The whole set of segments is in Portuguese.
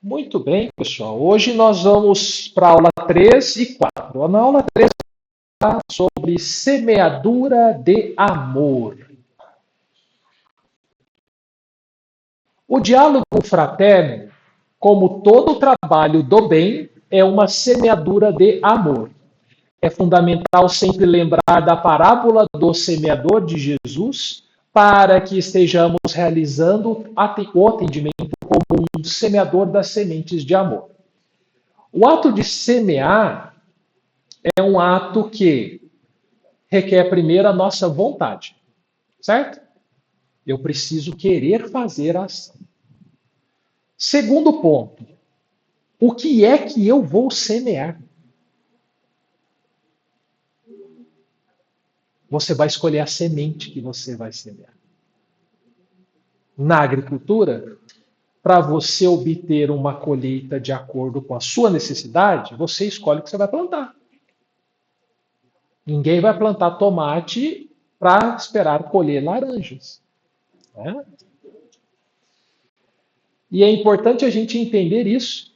Muito bem, pessoal. Hoje nós vamos para a aula 3 e 4. Na aula 3, falar sobre semeadura de amor. O diálogo fraterno, como todo trabalho do bem, é uma semeadura de amor. É fundamental sempre lembrar da parábola do semeador de Jesus para que estejamos realizando o atendimento como um semeador das sementes de amor. O ato de semear é um ato que requer primeiro a nossa vontade, certo? Eu preciso querer fazer a ação. Segundo ponto, o que é que eu vou semear? Você vai escolher a semente que você vai semear. Na agricultura, para você obter uma colheita de acordo com a sua necessidade, você escolhe o que você vai plantar. Ninguém vai plantar tomate para esperar colher laranjas. Né? E é importante a gente entender isso,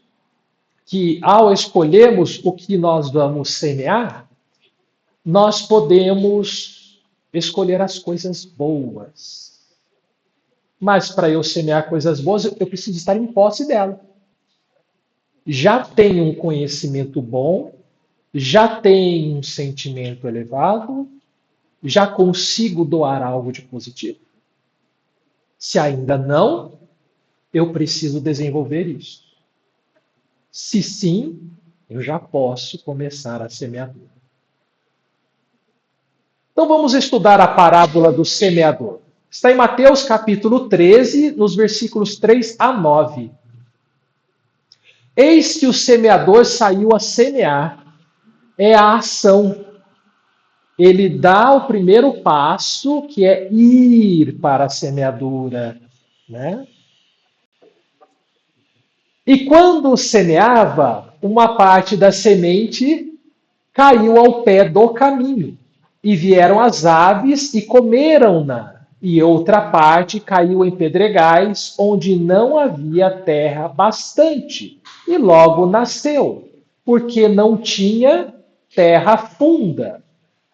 que ao escolhermos o que nós vamos semear, nós podemos escolher as coisas boas. Mas para eu semear coisas boas, eu preciso estar em posse dela. Já tenho um conhecimento bom, já tenho um sentimento elevado, já consigo doar algo de positivo? Se ainda não, eu preciso desenvolver isso. Se sim, eu já posso começar a semeadura. Então vamos estudar a parábola do semeador. Está em Mateus capítulo 13, nos versículos 3 a 9. Eis que o semeador saiu a semear. É a ação. Ele dá o primeiro passo, que é ir para a semeadura, né? E quando semeava, uma parte da semente caiu ao pé do caminho, e vieram as aves e comeram-na, e outra parte caiu em pedregais, onde não havia terra bastante, e logo nasceu, porque não tinha terra funda.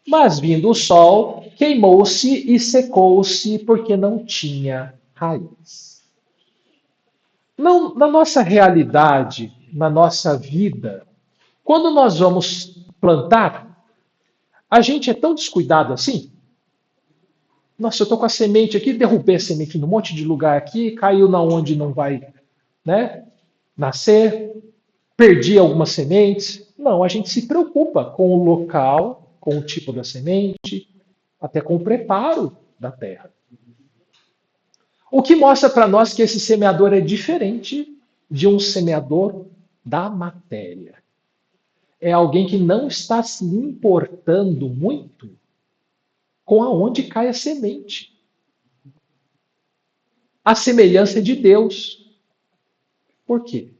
Mas vindo o sol, queimou-se e secou-se, porque não tinha raiz. Não, na nossa realidade, na nossa vida, quando nós vamos plantar, a gente é tão descuidado assim. Nossa, eu estou com a semente aqui, derrubei a semente num monte de lugar aqui, caiu na onde não vai, né, nascer, perdi algumas sementes. Não, a gente se preocupa com o local, com o tipo da semente, até com o preparo da terra. O que mostra para nós que esse semeador é diferente de um semeador da matéria. É alguém que não está se importando muito com aonde cai a semente. A semelhança de Deus. Por quê?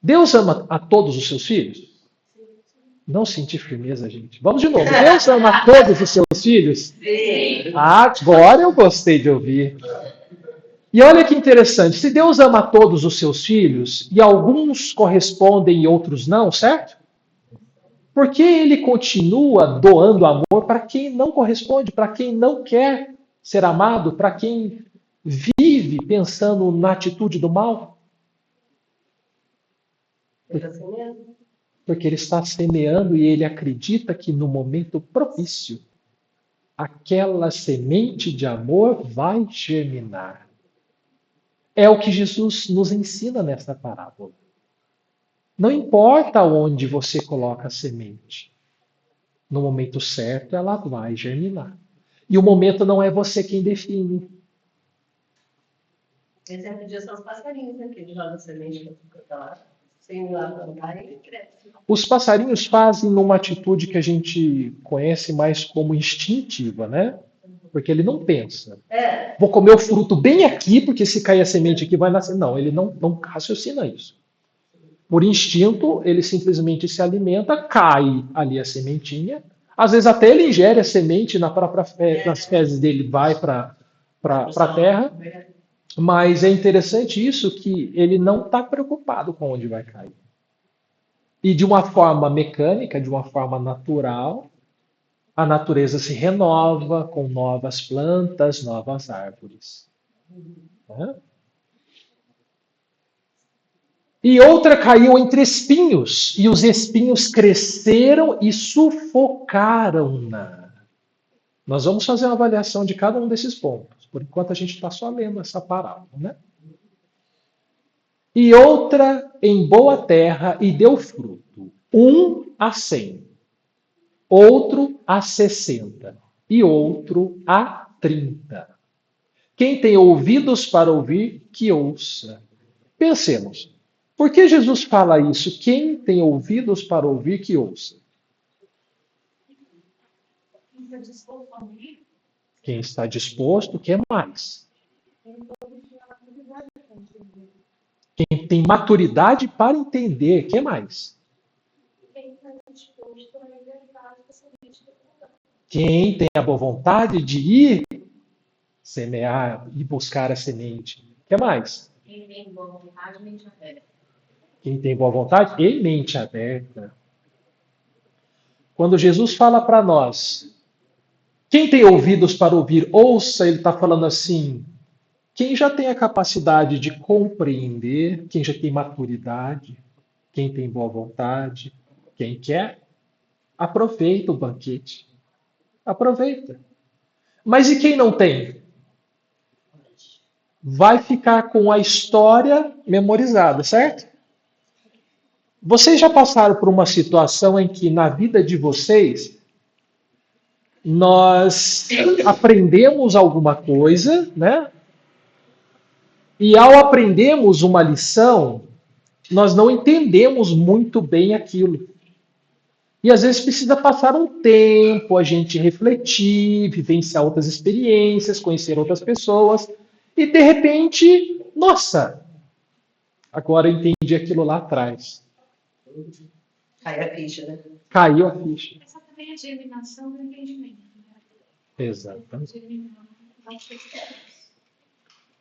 Deus ama a todos os seus filhos? Não senti firmeza, gente. Vamos de novo. Deus ama a todos os seus filhos? Sim. Agora eu gostei de ouvir. E olha que interessante. Se Deus ama a todos os seus filhos, e alguns correspondem e outros não, certo? Por que ele continua doando amor para quem não corresponde, para quem não quer ser amado, para quem vive pensando na atitude do mal? Porque ele está semeando e ele acredita que no momento propício, aquela semente de amor vai germinar. É o que Jesus nos ensina nesta parábola. Não importa onde você coloca a semente, no momento certo ela vai germinar. E o momento não é você quem define. Exemplo disso são os passarinhos, né? Que eles jogam semente para lá, sem ir lá plantar e ele cresce. Os passarinhos fazem numa atitude que a gente conhece mais como instintiva, né? Porque ele não pensa. Vou comer o fruto bem aqui, porque se cair a semente aqui vai nascer. Não, ele não raciocina isso. Por instinto, ele simplesmente se alimenta, cai ali a sementinha. Às vezes até ele ingere a semente nas fezes dele, vai para a terra. Mas é interessante isso que ele não está preocupado com onde vai cair. E de uma forma mecânica, de uma forma natural, a natureza se renova com novas plantas, novas árvores. Né? E outra caiu entre espinhos, e os espinhos cresceram e sufocaram-na. Nós vamos fazer uma avaliação de cada um desses pontos. Por enquanto a gente está só lendo essa parábola, né? E outra em boa terra e deu fruto, 1 a 100, outro a 60 e outro a 30. Quem tem ouvidos para ouvir, que ouça. Pensemos, por que Jesus fala isso? Quem tem ouvidos para ouvir, que ouça. Quem está disposto, quer mais. Quem tem maturidade para entender, quer mais. Quem tem a boa vontade de ir semear e buscar a semente, quer mais. Quem tem boa vontade, mente aberta. Quem tem boa vontade e mente aberta. Quando Jesus fala para nós, quem tem ouvidos para ouvir, ouça, ele está falando assim, quem já tem a capacidade de compreender, quem já tem maturidade, quem tem boa vontade, quem quer, aproveita o banquete. Aproveita. Mas e quem não tem? Vai ficar com a história memorizada, certo? Vocês já passaram por uma situação em que na vida de vocês nós aprendemos alguma coisa, né? E ao aprendermos uma lição, nós não entendemos muito bem aquilo. E às vezes precisa passar um tempo, a gente refletir, vivenciar outras experiências, conhecer outras pessoas, e de repente, nossa, agora eu entendi aquilo lá atrás. Cai a ficha, né? Caiu a ficha. Essa também é germinação do entendimento. Exatamente.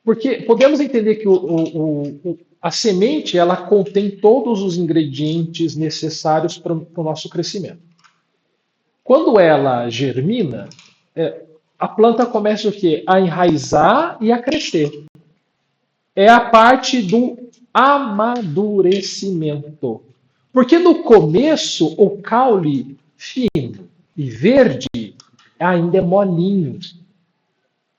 Porque podemos entender que a semente ela contém todos os ingredientes necessários para o nosso crescimento. Quando ela germina, a planta começa o quê? A enraizar e a crescer. É a parte do amadurecimento. Porque no começo o caule fino e verde ainda é molinho.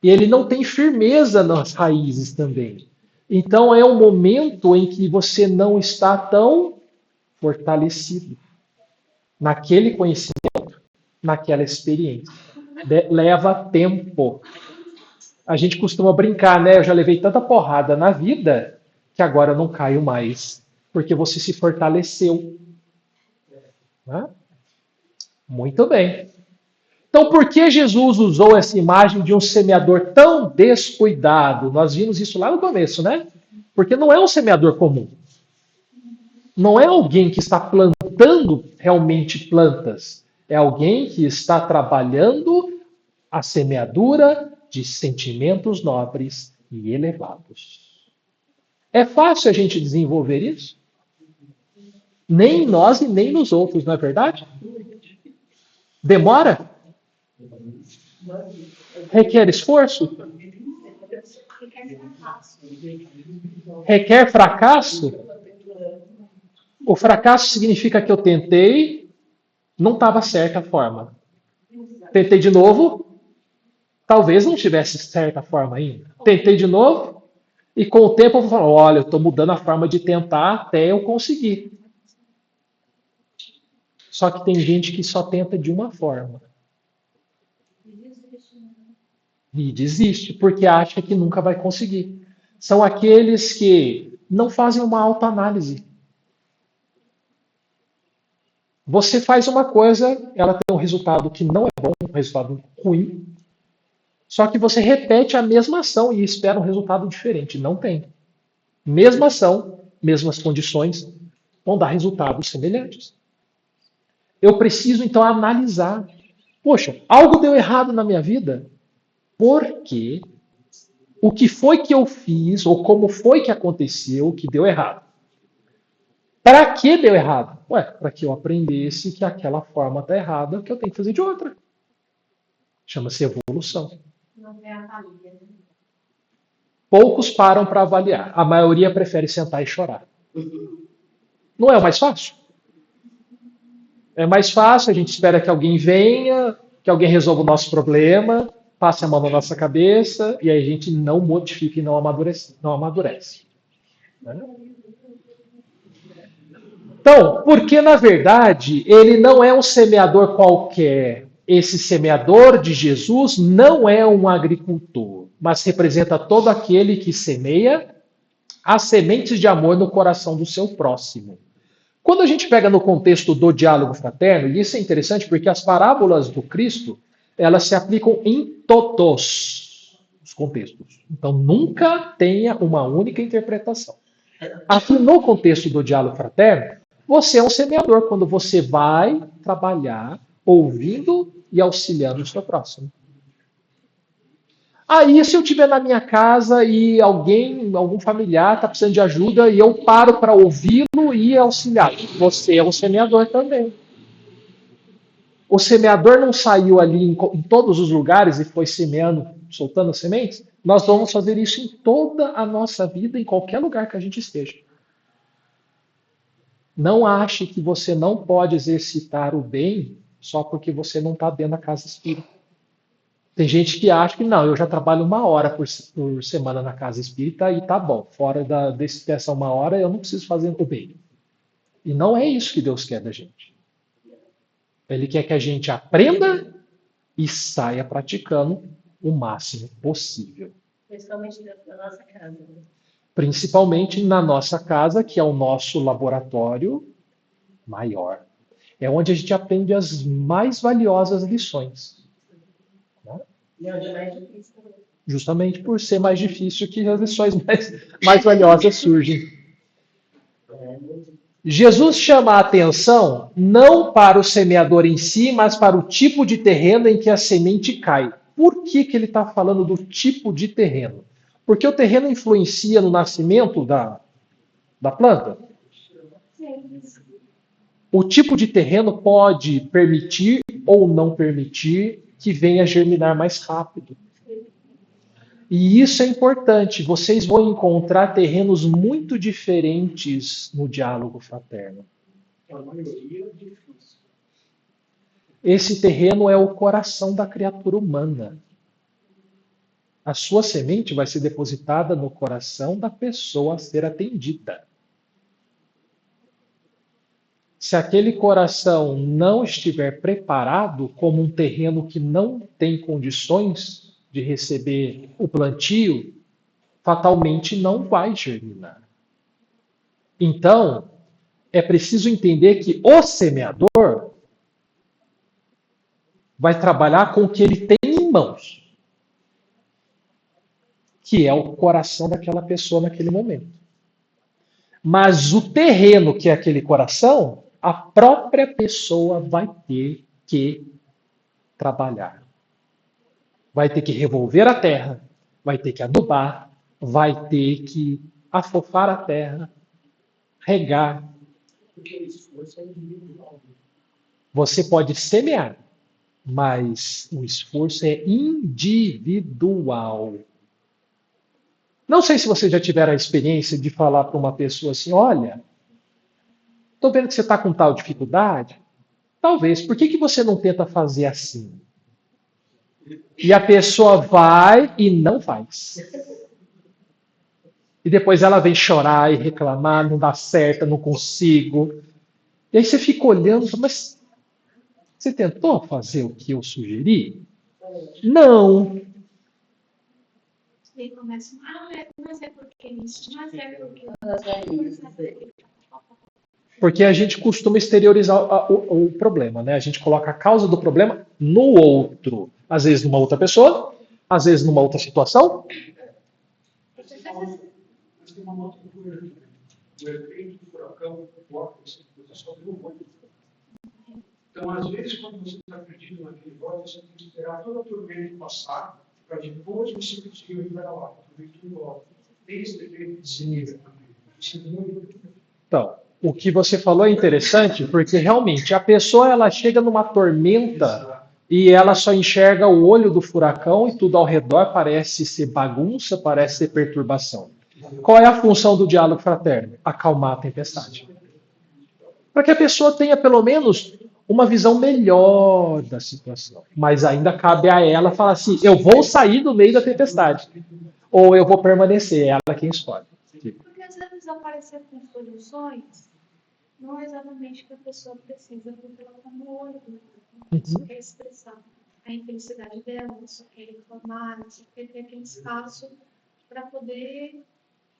E ele não tem firmeza nas raízes também. Então é um momento em que você não está tão fortalecido naquele conhecimento, naquela experiência. Leva tempo. A gente costuma brincar, né? Eu já levei tanta porrada na vida que agora eu não caio mais, porque você se fortaleceu. Né? Muito bem. Então, por que Jesus usou essa imagem de um semeador tão descuidado? Nós vimos isso lá no começo, né? Porque não é um semeador comum. Não é alguém que está plantando realmente plantas. É alguém que está trabalhando a semeadura de sentimentos nobres e elevados. É fácil a gente desenvolver isso? Nem em nós e nem nos outros, não é verdade? Demora? Requer esforço? Requer fracasso? O fracasso significa que eu tentei, não estava certa a forma. Tentei de novo, talvez não tivesse certa a forma ainda. Tentei de novo, e com o tempo eu vou falar, olha, eu estou mudando a forma de tentar até eu conseguir. Só que tem gente que só tenta de uma forma. E desiste, porque acha que nunca vai conseguir. São aqueles que não fazem uma autoanálise. Você faz uma coisa, ela tem um resultado que não é bom, um resultado ruim. Só que você repete a mesma ação e espera um resultado diferente. Não tem. Mesma ação, mesmas condições, vão dar resultados semelhantes. Eu preciso, então, analisar. Poxa, algo deu errado na minha vida? Por quê? o que foi que eu fiz, ou como foi que aconteceu que deu errado. Para que deu errado? Ué, para que eu aprendesse que aquela forma está errada, que eu tenho que fazer de outra. Chama-se evolução. Não é a família. Poucos param para avaliar. A maioria prefere sentar e chorar. Não é o mais fácil? É mais fácil, a gente espera que alguém venha, que alguém resolva o nosso problema, passe a mão na nossa cabeça, e aí a gente não modifica e não amadurece. Não amadurece. Né? Então, porque na verdade ele não é um semeador qualquer. Esse semeador de Jesus não é um agricultor, mas representa todo aquele que semeia as sementes de amor no coração do seu próximo. Quando a gente pega no contexto do diálogo fraterno, e isso é interessante porque as parábolas do Cristo, elas se aplicam em todos os contextos. Então nunca tenha uma única interpretação. Aqui no contexto do diálogo fraterno, você é um semeador quando você vai trabalhar ouvindo e auxiliando o seu próximo. Aí, se eu estiver na minha casa e algum familiar está precisando de ajuda e eu paro para ouvi-lo e auxiliar, você é um semeador também. O semeador não saiu ali em todos os lugares e foi semeando, soltando as sementes? Nós vamos fazer isso em toda a nossa vida, em qualquer lugar que a gente esteja. Não ache que você não pode exercitar o bem só porque você não está dentro da casa espírita. Tem gente que acha que não, eu já trabalho 1 hora por semana na casa espírita e tá bom. Fora dessa 1 hora eu não preciso fazer o bem. E não é isso que Deus quer da gente. Ele quer que a gente aprenda e saia praticando o máximo possível. Principalmente dentro da nossa casa. Né? Principalmente na nossa casa, que é o nosso laboratório maior. É onde a gente aprende as mais valiosas lições. Né? E onde é mais difícil também. Justamente por ser mais difícil que as lições mais valiosas surgem. Jesus chama a atenção não para o semeador em si, mas para o tipo de terreno em que a semente cai. Por que ele está falando do tipo de terreno? Porque o terreno influencia no nascimento da planta. Sim. O tipo de terreno pode permitir ou não permitir que venha germinar mais rápido. E isso é importante. Vocês vão encontrar terrenos muito diferentes no diálogo fraterno. A maioria é difícil. Esse terreno é o coração da criatura humana. A sua semente vai ser depositada no coração da pessoa a ser atendida. Se aquele coração não estiver preparado como um terreno que não tem condições de receber o plantio, fatalmente não vai germinar. Então, é preciso entender que o semeador vai trabalhar com o que ele tem em mãos, que é o coração daquela pessoa naquele momento. Mas o terreno, que é aquele coração, a própria pessoa vai ter que trabalhar. Vai ter que revolver a terra, vai ter que adubar, vai ter que afofar a terra, regar. Porque o esforço é individual. Você pode semear, mas o esforço é individual. Não sei se você já tiver a experiência de falar para uma pessoa assim, olha, estou vendo que você está com tal dificuldade. Talvez, por que você não tenta fazer assim? E a pessoa vai e não faz. E depois ela vem chorar e reclamar, não dá certo, não consigo. E aí você fica olhando, mas você tentou fazer o que eu sugeri? Não. E começam, mas é porque isso, mas é porque Porque a gente costuma exteriorizar o problema, né? A gente coloca a causa do problema no outro. Às vezes numa outra pessoa, às vezes numa outra situação. Mas tem uma outra coisa. O efeito do furacão coloca essa posição no mundo. Então, às vezes, quando você está perdido naquele voto, você tem que esperar toda a tormenta passar para depois você conseguir entrar lá. Esse efeito de nível. Então, o que você falou é interessante, porque realmente a pessoa ela chega numa tormenta e ela só enxerga o olho do furacão e tudo ao redor parece ser bagunça, parece ser perturbação. Qual é a função do diálogo fraterno? Acalmar a tempestade. Para que a pessoa tenha pelo menos uma visão melhor da situação. Mas ainda cabe a ela falar assim: eu vou sair do meio da tempestade. Ou eu vou permanecer. É ela quem escolhe. Porque às vezes aparecer com soluções não é exatamente o que a pessoa precisa, porque ela está no olho do ela só quer expressar a infelicidade dela, ela só quer reclamar, ela só quer ter aquele espaço para poder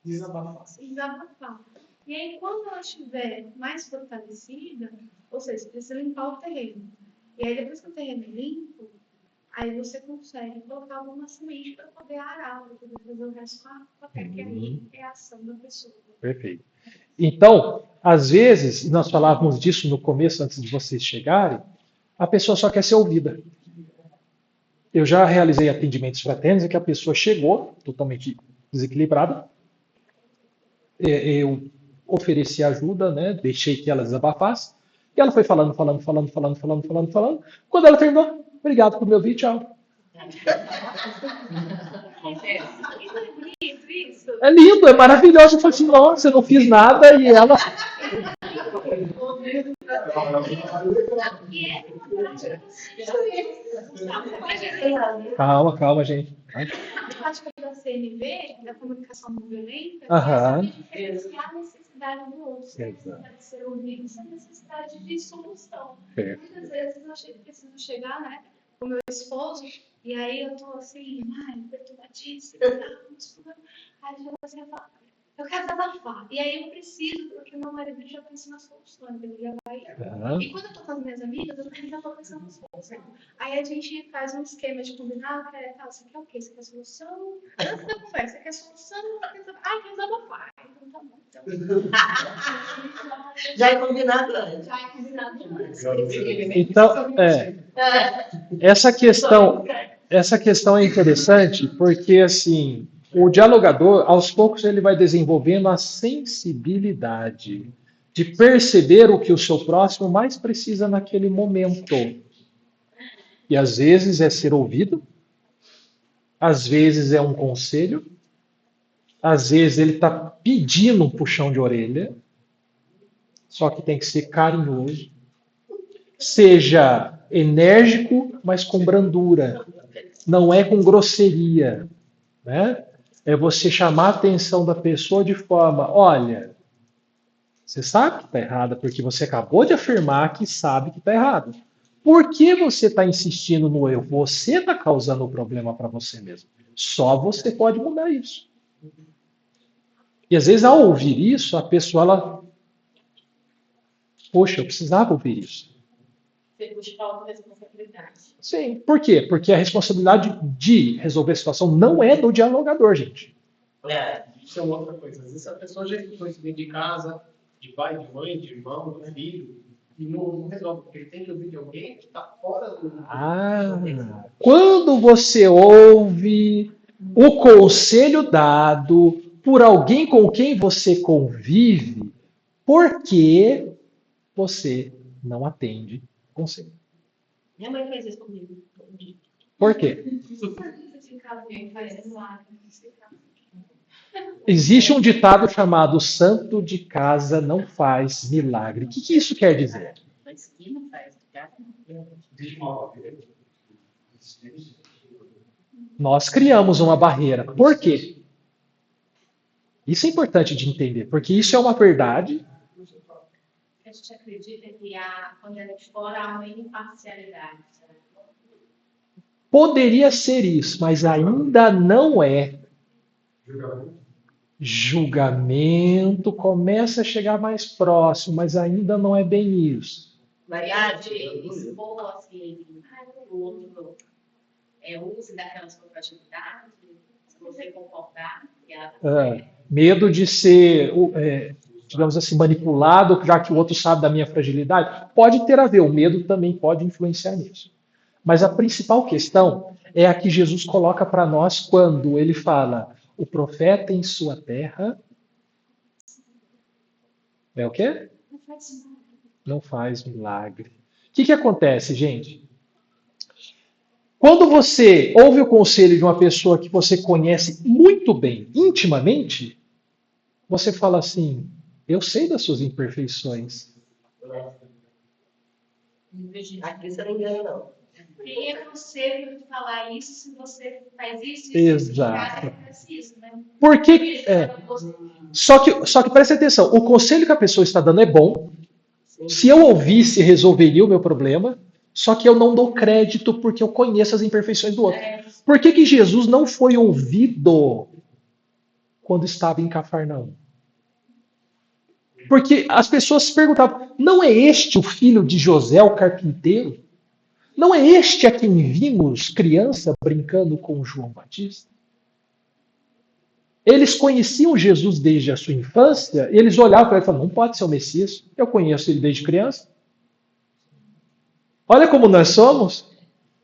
desabafar. E aí, quando ela estiver mais fortalecida, ou seja, precisa limpar o terreno. E aí, depois que o terreno é limpo, aí você consegue colocar alguma semente para poder arar, para poder fazer o resto com a terra, que aí é a ação da pessoa. Perfeito. Então, às vezes, nós falávamos disso no começo, antes de vocês chegarem, a pessoa só quer ser ouvida. Eu já realizei atendimentos fraternos em que a pessoa chegou totalmente desequilibrada. Eu ofereci ajuda, né? Deixei que ela desabafasse. E ela foi falando. Quando ela terminou, obrigado por me ouvir, tchau. É lindo, é maravilhoso. Eu falei assim, nossa, eu não fiz nada e ela. Calma, gente. A prática da CNV, da comunicação não violenta, Aham. é exatamente a necessidade do outro, a necessidade de ser ouvido, a necessidade de solução. Muitas vezes eu preciso chegar, né, com o meu esposo, e aí eu tô assim, perturbadíssima, aí ele assim, eu quero desabafar. E aí eu preciso, porque meu marido já pensa nas soluções, ele já vai. E quando eu tô com as minhas amigas, eu também já tô pensando nas soluções. Aí a gente faz um esquema de combinar, que é, você quer o quê? Você quer solução? Antes da conversa, você quer solução? Quer desabafar. Então tá bom. Então... Já é combinado antes. Então, essa questão é interessante porque, assim, o dialogador, aos poucos, ele vai desenvolvendo a sensibilidade de perceber o que o seu próximo mais precisa naquele momento. E às vezes é ser ouvido, às vezes é um conselho, às vezes ele está pedindo um puxão de orelha, só que tem que ser carinhoso. Seja enérgico, mas com brandura. Não é com grosseria, né? É você chamar a atenção da pessoa de forma, olha, você sabe que está errada, porque você acabou de afirmar que sabe que está errado. Por que você está insistindo no eu? Você está causando o problema para você mesmo. Só você pode mudar isso. E às vezes, ao ouvir isso, a pessoa, ela... Poxa, eu precisava ouvir isso. Você puxa a responsabilidade. Sim. Por quê? Porque a responsabilidade de resolver a situação não é do dialogador, gente. Isso é uma outra coisa. Às vezes a pessoa já ficou dentro de casa, de pai, de mãe, de irmão, de filho, e não resolve, porque ele tem que ouvir de alguém que está fora do... Quando você ouve o conselho dado por alguém com quem você convive, por que você não atende o conselho? Minha mãe faz isso comigo. Por quê? Existe um ditado chamado santo de casa não faz milagre. O que isso quer dizer? Nós criamos uma barreira. Por quê? Isso é importante de entender, porque isso é uma verdade. A gente acredita que quando é de fora há uma imparcialidade. Poderia ser isso, mas ainda não é. Julgamento começa a chegar mais próximo, mas ainda não é bem isso. Variedade, expor assim, o outro use daquelas compatibilidades, se você concordar. Medo de ser, digamos assim, manipulado, já que o outro sabe da minha fragilidade. Pode ter a ver, o medo também pode influenciar nisso. Mas a principal questão é a que Jesus coloca para nós quando ele fala: o profeta em sua terra é o quê? Não faz mal. Não faz milagre. O que acontece, gente? Quando você ouve o conselho de uma pessoa que você conhece muito bem, intimamente, você fala assim: eu sei das suas imperfeições. Aqui você não engana, não. Quem é você para falar isso se você faz isso, Exato. em casa faz isso, né? Porque, só que preste atenção, o conselho que a pessoa está dando é bom. Se eu ouvisse, resolveria o meu problema. Só que eu não dou crédito porque eu conheço as imperfeições do outro. Por que Jesus não foi ouvido quando estava em Cafarnaum? Porque as pessoas se perguntavam: não é este o filho de José, o carpinteiro? Não é este a quem vimos criança brincando com João Batista? Eles conheciam Jesus desde a sua infância, e eles olhavam para ele e falavam: não pode ser o Messias, eu conheço ele desde criança. Olha como nós somos.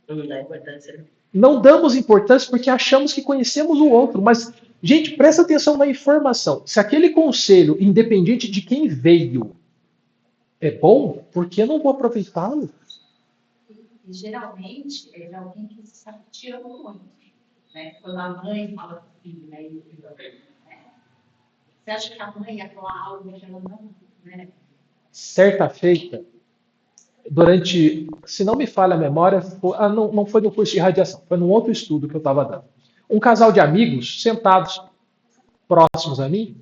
Não dá importância. Não damos importância porque achamos que conhecemos o outro. Mas, gente, presta atenção na informação. Se aquele conselho, independente de quem veio, é bom, por que eu não vou aproveitá-lo? E geralmente é de alguém que sabe te ama muito. Né? Quando a mãe fala para o filho, né? Você acha que a mãe ia falar algo que ela não, né? Certa feita, durante, se não me falha a memória, não foi no curso de radiação, foi num outro estudo que eu estava dando. Um casal de amigos sentados próximos a mim,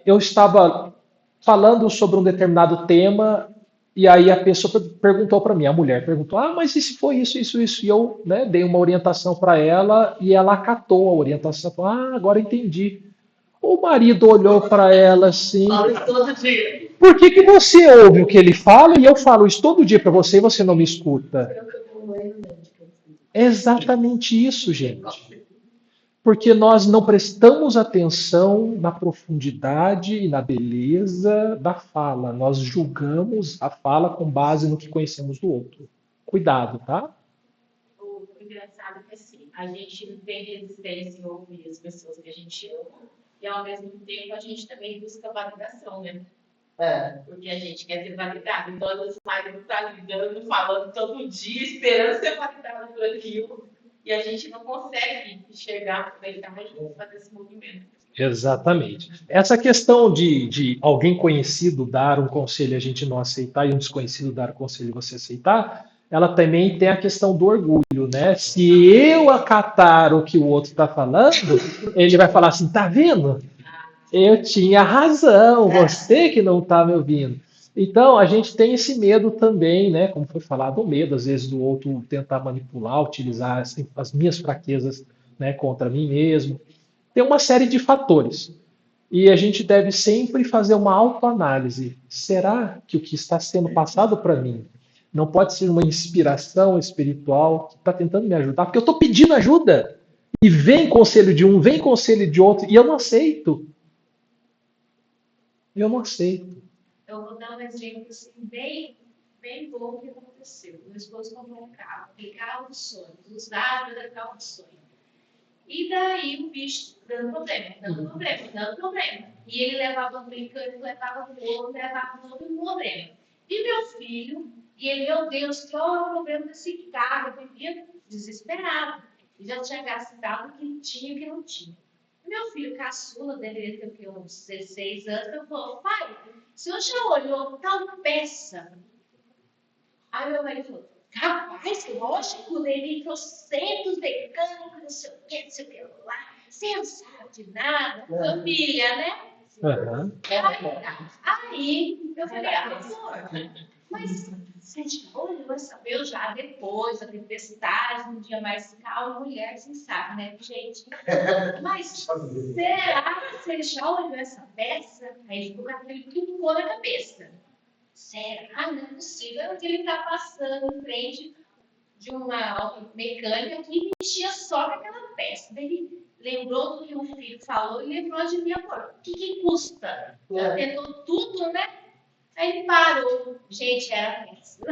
eu estava falando sobre um determinado tema e aí a pessoa perguntou para mim, a mulher perguntou: mas e se foi isso, isso, isso? E eu, né, dei uma orientação para ela e ela acatou a orientação. Falou: agora entendi. O marido olhou para ela assim: Fala isso todo dia. por que você ouve o que ele fala e eu falo isso todo dia para você e você não me escuta? É exatamente isso, gente. Porque nós não prestamos atenção na profundidade e na beleza da fala. Nós julgamos a fala com base no que conhecemos do outro. Cuidado, tá? O engraçado é que assim, a gente não tem resistência em ouvir as pessoas que a gente ama e ao mesmo tempo a gente também busca validação, né? Porque a gente quer ser validado. Então, às vezes, o marido está ligando, falando todo dia, esperando ser validado por aquilo. E a gente não consegue enxergar, aproveitar, mas não fazer esse movimento. Exatamente. Essa questão de alguém conhecido dar um conselho e a gente não aceitar e um desconhecido dar um conselho e você aceitar, ela também tem a questão do orgulho, né? Se eu acatar o que o outro está falando, ele vai falar assim: tá vendo? Eu tinha razão, você que não está me ouvindo. Então, a gente tem esse medo também, né? Como foi falado, o medo, às vezes, do outro tentar manipular, utilizar as minhas fraquezas, né, contra mim mesmo. Tem uma série de fatores. E a gente deve sempre fazer uma autoanálise. Será que o que está sendo passado para mim não pode ser uma inspiração espiritual que está tentando me ajudar? Porque eu estou pedindo ajuda. E vem conselho de um, vem conselho de outro, e eu não aceito. Eu não aceito. Eu vou dar um exemplo assim, bem bom que aconteceu. Meu esposo comprou um carro, aquele carro dos sonhos, os dados do carro dos sonhos. E daí o bicho dando problema. E ele levava no mecânico, levava no outro, levava no outro, um problema. E meu filho, e ele, meu Deus, que olha o problema desse carro, eu vivia desesperado. E já tinha gastado o que tinha e o que não tinha. Meu filho caçula, deveria ter uns 16 anos, eu falei: pai, o senhor já olhou tal peça? Aí meu marido falou: rapaz, lógico, Leni, trocentos mecânicos, não sei o que lá, você não sabe de nada, família, né? Uhum. Aí eu falei: amor, mas você já olhou essa? Eu já, depois da tempestade, um dia mais calmo, mulher, você sabe, né, gente? Mas será que você já olhou essa peça? Aí ficou com aquele tudo na cabeça. Será? Não é possível que ele está passando em frente de uma mecânica que mexia só com aquela peça. Ele lembrou do que o filho falou e lembrou de mim agora. O que custa? Já tentou tudo, né? Aí ele parou. Gente, era péssimo.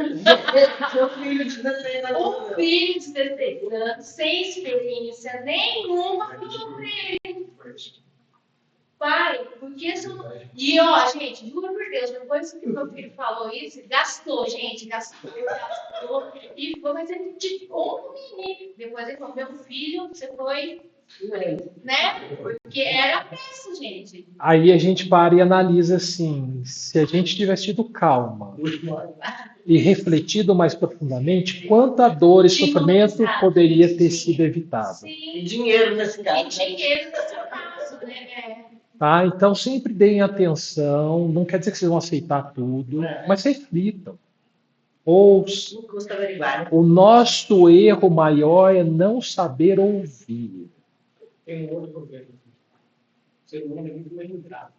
Seu filho de 16 anos. Um filho de 16 anos, sem experiência nenhuma, falou pra ele, pai, porque isso. E ó, gente, juro por Deus, depois que meu filho falou isso, gastou, gente, gastou. E ficou, mas ele ficou no menino. Depois ele falou, meu filho, você foi. Né? Porque era péssimo, gente. Aí a gente para e analisa assim, se a gente tivesse tido calma e refletido mais profundamente, quanta dor e sofrimento poderia ter sido evitado. E dinheiro nesse E caso. dinheiro nesse caso, né? Tá? Então sempre deem atenção, não quer dizer que vocês vão aceitar tudo, mas reflitam. Ouçam. Não custa averiguar. O nosso erro maior é não saber ouvir. Tem um outro problema. O ser humano é muito lembrado.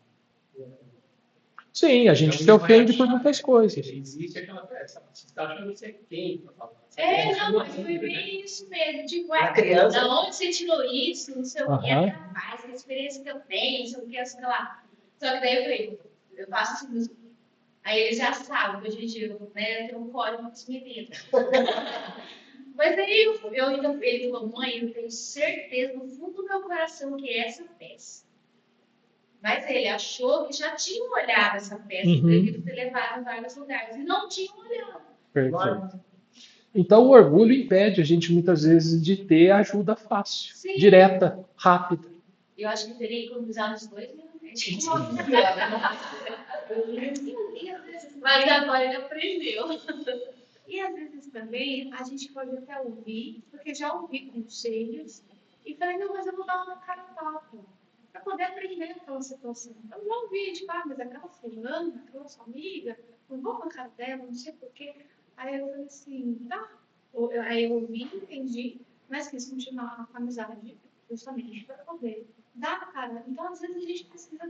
Sim, a gente se ofende por muitas coisas. Existe aquela peça. Você está achando que você é quem para falar? Não, mas foi bem isso mesmo. Tipo, A criança- da onde você tirou isso? Não sei o que, Aham. rapaz, que experiência que eu tenho, não sei o que, sei lá. Só que daí eu falei, eu faço assim, aí eles já sabem que hoje em dia né, eu tenho um código com os meninos. Mas aí eu ainda ele falou, mãe, eu tenho certeza no fundo do meu coração que é essa peça. Mas ele achou que já tinha olhado essa peça, Uhum. devido ter levado em vários lugares. E não tinha olhado. Perfeito. Então o orgulho impede a gente muitas vezes de ter ajuda fácil, Sim. direta, rápida. Eu acho que teria economizado os 2 mil. Mas agora ele aprendeu. E às vezes também a gente pode até ouvir, porque já ouvi conselhos, e falei, não, mas eu vou dar uma cara a tapa, para poder aprender aquela situação. Eu já ouvi, tipo, mas aquela fulana, aquela sua amiga, não vou com a cara dela, não sei porquê. Aí eu falei assim, tá. Aí eu ouvi, entendi, mas quis continuar com a amizade, justamente para poder dar a cara. Então, às vezes, a gente precisa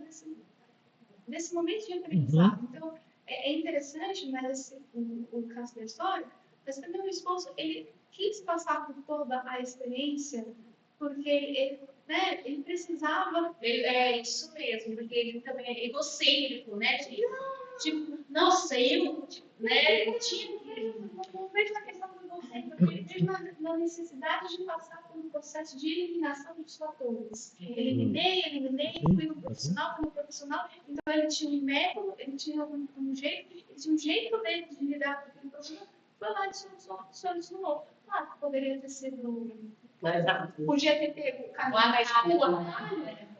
desse momento de aprendizado. Então, é interessante, mas o caso da história, mas também o esposo, ele quis passar por toda a experiência, porque ele precisava. É isso mesmo, porque ele também é egocêntrico, né? Tipo, nossa, eu, né? Eu tinha que. Não vejo a questão do egocêntrico, ele vejo na necessidade de passar por um processo de eliminação dos fatores. Eliminei, fui no profissional, então ele tinha um método, ele tinha um jeito dele de lidar com aquele problema, foi lá e solucionou. Claro que poderia ter sido. Podia ter pego o caminho mais rua,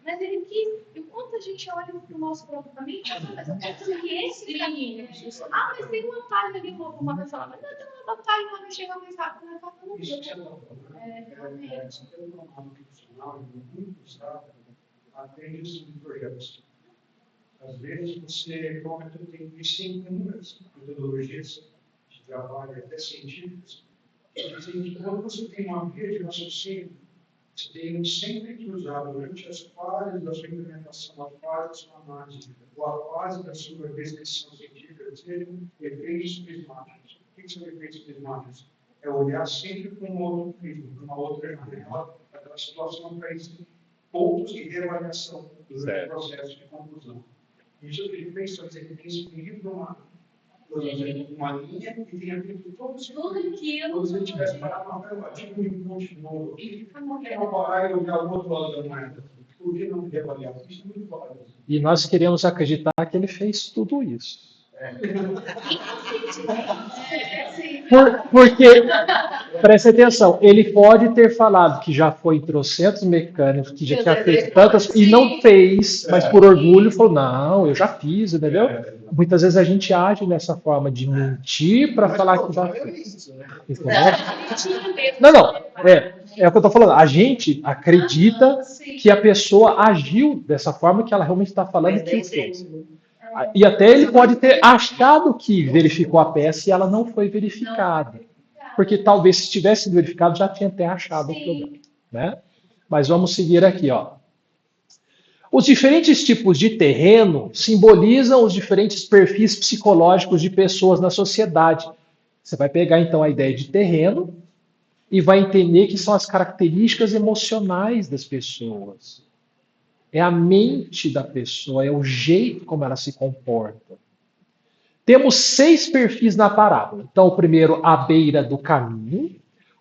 mas ele quis. E quando a gente olha para o nosso próprio caminho, mas eu quero seguir esse caminho. Mas tem uma falha ali, uma pessoa, mas não tem uma falha, vai chegar mais rápido, mas tá tudo Realmente. Pelo normal profissional, muito usado, atende os projetos. Às vezes você tem inúmeras metodologias de trabalho, até científicas, que dizem que quando você tem uma via de raciocínio, você tem sempre que usar durante as fases da sua implementação, a fase da sua análise, ou a fase da sua descrição científica, sejam efeitos prismáticos. O que são efeitos prismáticos? É olhar sempre com um outro prisma, com uma outra janela, daquela situação para esses pontos de reavaliação durante o processo de conclusão. Isso que ele fez, só dizer que tem escolhido uma linha e tem feito todo aquilo. Se ele tivesse parado uma coisa, tipo um monte de novo aqui, não parar e olhar o outro lado da moeda. Por que não reavaliar? Isso é muito válido. E nós queremos acreditar que ele fez tudo isso. Porque, presta atenção, ele pode ter falado que já foi em trocentos mecânicos, que já tinha feito tantas, e não fez, mas por orgulho falou, não, eu já fiz, entendeu? Muitas vezes a gente age dessa forma de mentir para falar que já fez. Não, é o que eu estou falando. A gente acredita que a pessoa agiu dessa forma que ela realmente está falando que fez. E até ele pode ter achado que verificou a peça e ela não foi verificada. Porque talvez se tivesse sido verificado já tinha até achado o problema. Né? Mas vamos seguir aqui. Ó. Os diferentes tipos de terreno simbolizam os diferentes perfis psicológicos de pessoas na sociedade. Você vai pegar então a ideia de terreno e vai entender que são as características emocionais das pessoas. É a mente da pessoa, é o jeito como ela se comporta. Temos 6 perfis na parábola. Então, o primeiro, a beira do caminho.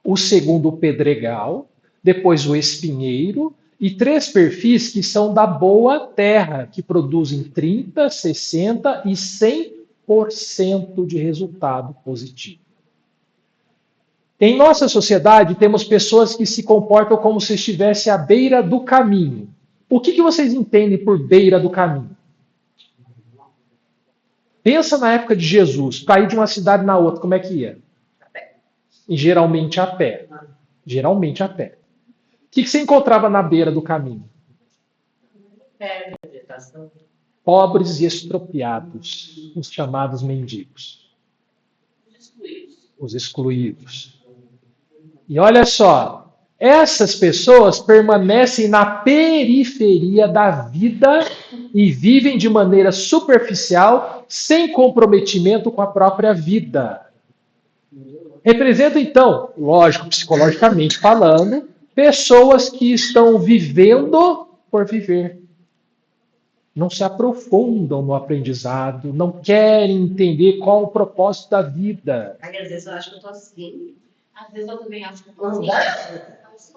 O segundo, o pedregal. Depois, o espinheiro. E 3 perfis que são da boa terra, que produzem 30, 60 e 100% de resultado positivo. Em nossa sociedade, temos pessoas que se comportam como se estivesse à beira do caminho. O que vocês entendem por beira do caminho? Pensa na época de Jesus, para ir de uma cidade na outra, como é que ia? E geralmente a pé. Geralmente a pé. O que você encontrava na beira do caminho? Pobres e estropiados, os chamados mendigos. Os excluídos. E olha só, essas pessoas permanecem na periferia da vida e vivem de maneira superficial, sem comprometimento com a própria vida. Representa, então, lógico, psicologicamente falando, pessoas que estão vivendo por viver. Não se aprofundam no aprendizado, não querem entender qual o propósito da vida. Às vezes eu acho que eu tô assim. Às vezes eu também acho que eu tô assim.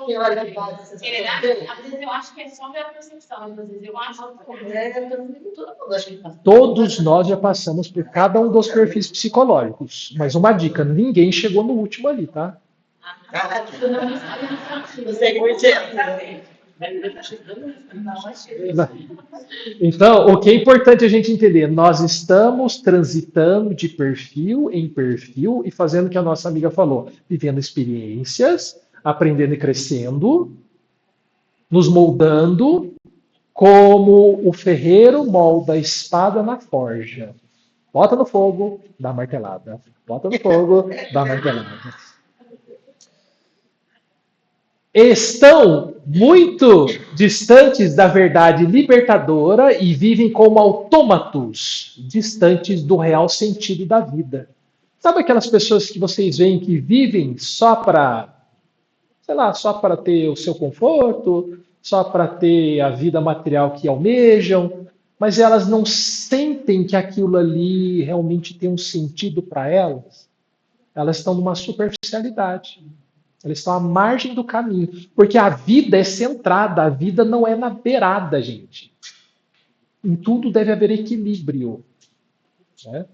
Que hora que pode ser? Às vezes eu acho que é só minha percepção, às vezes eu acho que Todo mundo acha que passa. Todos nós já passamos por cada um dos perfis psicológicos. Mas uma dica, ninguém chegou no último ali, tá? Não sei como Então, o que é importante a gente entender? Nós estamos transitando de perfil em perfil e fazendo o que a nossa amiga falou, vivendo experiências, aprendendo e crescendo, nos moldando como o ferreiro molda a espada na forja. Bota no fogo, dá martelada. Bota no fogo, dá martelada. Estão muito distantes da verdade libertadora e vivem como autômatos, distantes do real sentido da vida. Sabe aquelas pessoas que vocês veem que vivem só para, sei lá, só para ter o seu conforto, só para ter a vida material que almejam, mas elas não sentem que aquilo ali realmente tem um sentido para elas? Elas estão numa superficialidade. Eles estão à margem do caminho. Porque a vida é centrada, a vida não é na beirada, gente. Em tudo deve haver equilíbrio. Né?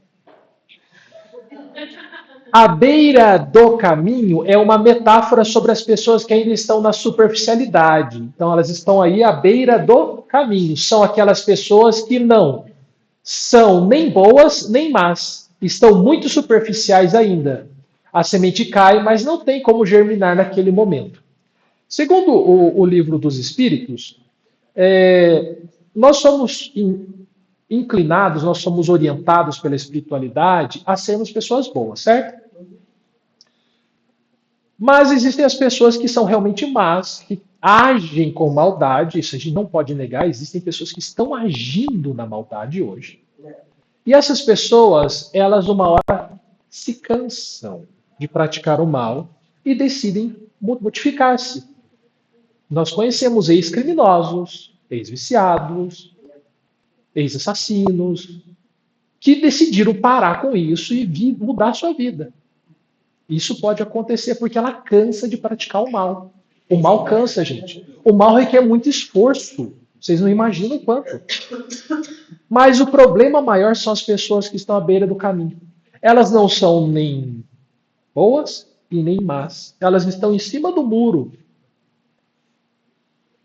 A beira do caminho é uma metáfora sobre as pessoas que ainda estão na superficialidade. Então, elas estão aí à beira do caminho. São aquelas pessoas que não são nem boas nem más. Estão muito superficiais ainda. A semente cai, mas não tem como germinar naquele momento. Segundo o livro dos Espíritos, nós somos inclinados, nós somos orientados pela espiritualidade a sermos pessoas boas, certo? Mas existem as pessoas que são realmente más, que agem com maldade, isso a gente não pode negar, existem pessoas que estão agindo na maldade hoje. E essas pessoas, elas uma hora se cansam de praticar o mal e decidem modificar-se. Nós conhecemos ex-criminosos, ex-viciados, ex-assassinos, que decidiram parar com isso e mudar a sua vida. Isso pode acontecer porque ela cansa de praticar o mal. O mal cansa, gente. O mal requer muito esforço. Vocês não imaginam o quanto. Mas o problema maior são as pessoas que estão à beira do caminho. Elas não são nem boas e nem más. Elas estão em cima do muro.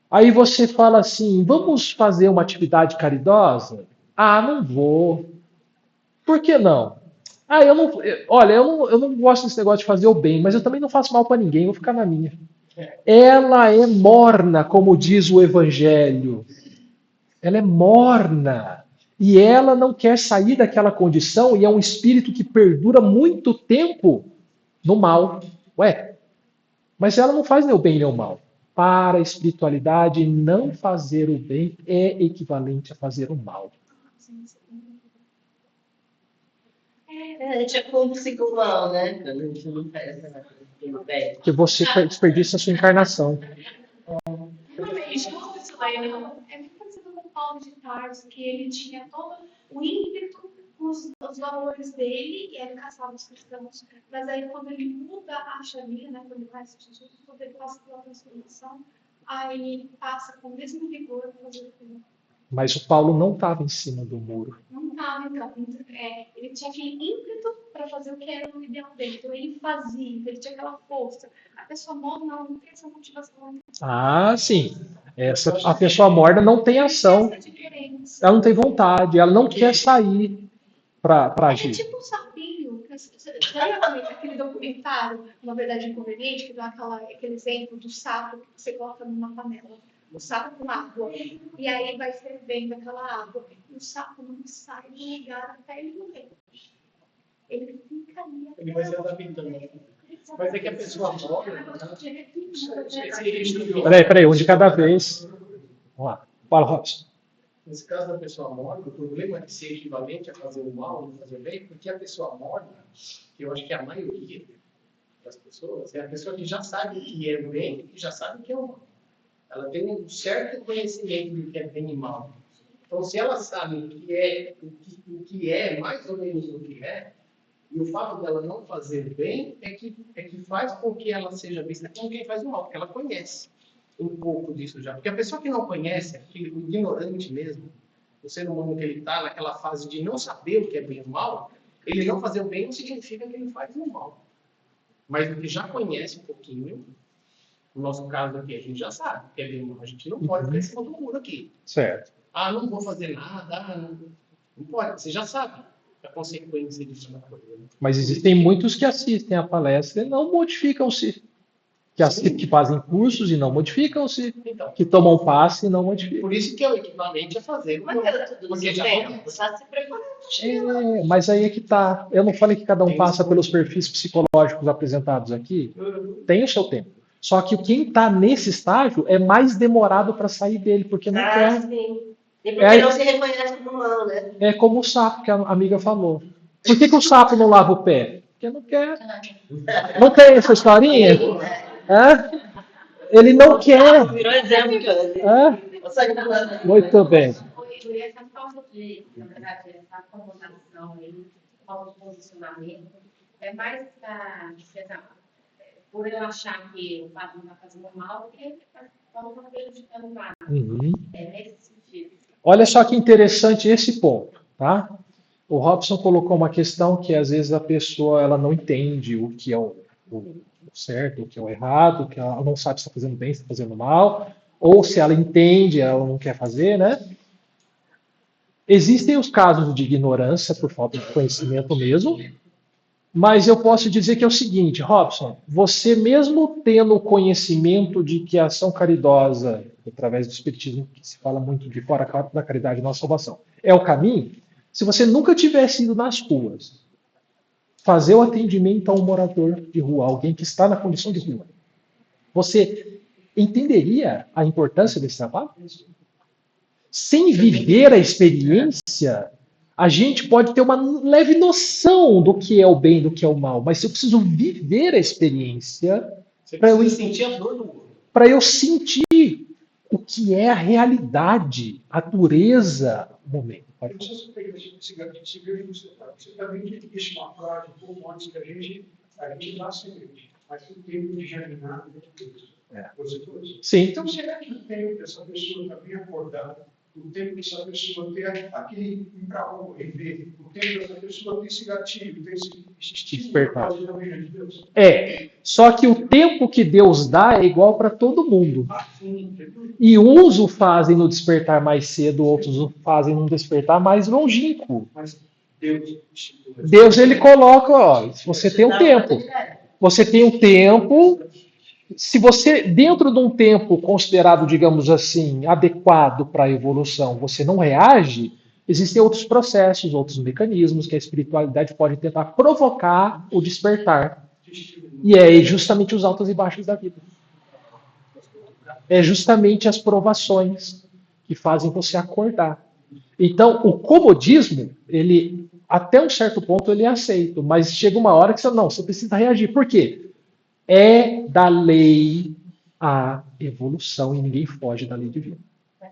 Aí você fala assim, vamos fazer uma atividade caridosa? Ah, não vou. Por que não? Ah, eu não gosto desse negócio de fazer o bem, mas eu também não faço mal para ninguém, vou ficar na minha. Ela é morna, como diz o Evangelho. Ela é morna. E ela não quer sair daquela condição e é um espírito que perdura muito tempo no mal. Ué, mas ela não faz nem o bem nem o mal. Para a espiritualidade, não fazer o bem é equivalente a fazer o mal. a gente é como psicólogo, né? Quando a gente não faz o bem. Porque você desperdiça a sua encarnação. Realmente, isso aí é muito parecido com o Paulo de Tarso, que ele tinha todo o ímpeto os valores dele e ele caçava os cristãos. Mas aí quando ele muda a chavinha, né, quando ele conhece Jesus, quando ele passa pela transformação, aí ele passa com o mesmo vigor a fazer o filho. Mas o Paulo não estava em cima do muro. Não estava, então. Ele tinha aquele ímpeto para fazer o que era o ideal dele. Então ele fazia, ele tinha aquela força. A pessoa morta não tem essa motivação. Ah, sim. A pessoa morta não tem ação. Essa diferença. Ela não tem vontade, ela não quer sair para É agir. tipo um sapinho. Você lembra aquele documentário, Uma Verdade Inconveniente, que dá aquele exemplo do sapo que você coloca numa panela. O sapo com água. E aí vai fervendo aquela água. E o sapo não sai do lugar até ele morrer. Ele fica ali. Ele vai se adaptando. Mas é que a pessoa morre. Peraí, um de cada vez. Vamos lá. Fala, Robson. Nesse caso da pessoa morta, o problema é ser equivalente a fazer o mal e fazer o bem, porque a pessoa morta, que eu acho que é a maioria das pessoas, é a pessoa que já sabe o que é o bem e já sabe o que é o mal. Ela tem um certo conhecimento do que é bem e mal. Então, se ela sabe o que é, mais ou menos o que é, e o fato dela não fazer bem é que faz com que ela seja vista como quem faz o mal, porque ela conhece um pouco disso já. Porque a pessoa que não conhece, o ignorante mesmo, o ser humano que ele está naquela fase de não saber o que é bem e o mal, ele não fazer o bem não significa que ele faz o mal. Mas o que já conhece um pouquinho, no nosso caso aqui, a gente já sabe que é bem e mal. A gente não pode ficar em cima do muro aqui. Certo. Ah, não vou fazer nada, não pode. Você já sabe a consequência disso na coisa. Mas existem muitos que assistem a palestra e não modificam-se. Que fazem cursos e não modificam-se. Então, Que tomam passe e não modificam. por isso que é o equivalente a fazer. Mas era tudo no Porque já tempo. conhece. Está se preparando. Mas aí é que tá. Eu não falei que cada um passa pelos perfis psicológicos apresentados aqui. Tem o seu tempo. Só que quem está nesse estágio é mais demorado para sair dele, porque não quer. Sim. E porque não se reconhece como mal, né? É como o sapo que a amiga falou. Por que o sapo não lava o pé? Porque não quer. Não tem essa historinha? Hã? Ele não quer. Virou exemplo, Hã? Muito bem. Por essa falta de, na verdade, essa acomodação aí, falta de posicionamento, é mais por eu achar que o fato não está fazendo mal, porque não está prejudicando nada. É nesse sentido. Olha só que interessante esse ponto, tá? O Robson colocou uma questão que às vezes a pessoa ela não entende o que é o certo, o que é o errado, que ela não sabe se está fazendo bem, se está fazendo mal, ou se ela entende, ela não quer fazer, né? Existem os casos de ignorância por falta de conhecimento mesmo, mas eu posso dizer que é o seguinte, Robson, você mesmo tendo o conhecimento de que a ação caridosa, através do espiritismo, que se fala muito de fora da caridade na salvação, é o caminho, se você nunca tivesse ido nas ruas fazer o atendimento a um morador de rua, alguém que está na condição de rua, você entenderia a importância desse trabalho? Sem viver a experiência, a gente pode ter uma leve noção do que é o bem e do que é o mal, mas eu preciso viver a experiência para eu sentir a dor do outro. Para eu sentir o que é a realidade, a dureza, o momento. Eu não sei se pegar esse cigarro, você também disse uma frase um pouco antes que a gente nasce crente, mas o tempo de germinar é Deus. Sim. Então, será que o tempo dessa pessoa também acordar, o tempo dessa pessoa ter aquele ir para rua e ver, o tempo dessa pessoa ter esse gatilho, ter esse despertar. de Deus? Só que o tempo que Deus dá é igual para todo mundo. E uns o fazem no despertar mais cedo, outros o fazem no despertar mais longínquo. Mas Deus ele coloca, ó, você tem um tempo. Você tem um tempo. Se você, dentro de um tempo considerado, digamos assim, adequado para a evolução, você não reage, existem outros processos, outros mecanismos que a espiritualidade pode tentar provocar o despertar. E é justamente os altos e baixos da vida. É justamente as provações que fazem você acordar. Então, o comodismo, ele, até um certo ponto, ele é aceito, mas chega uma hora que você precisa reagir. Por quê? É da lei a evolução e ninguém foge da lei divina.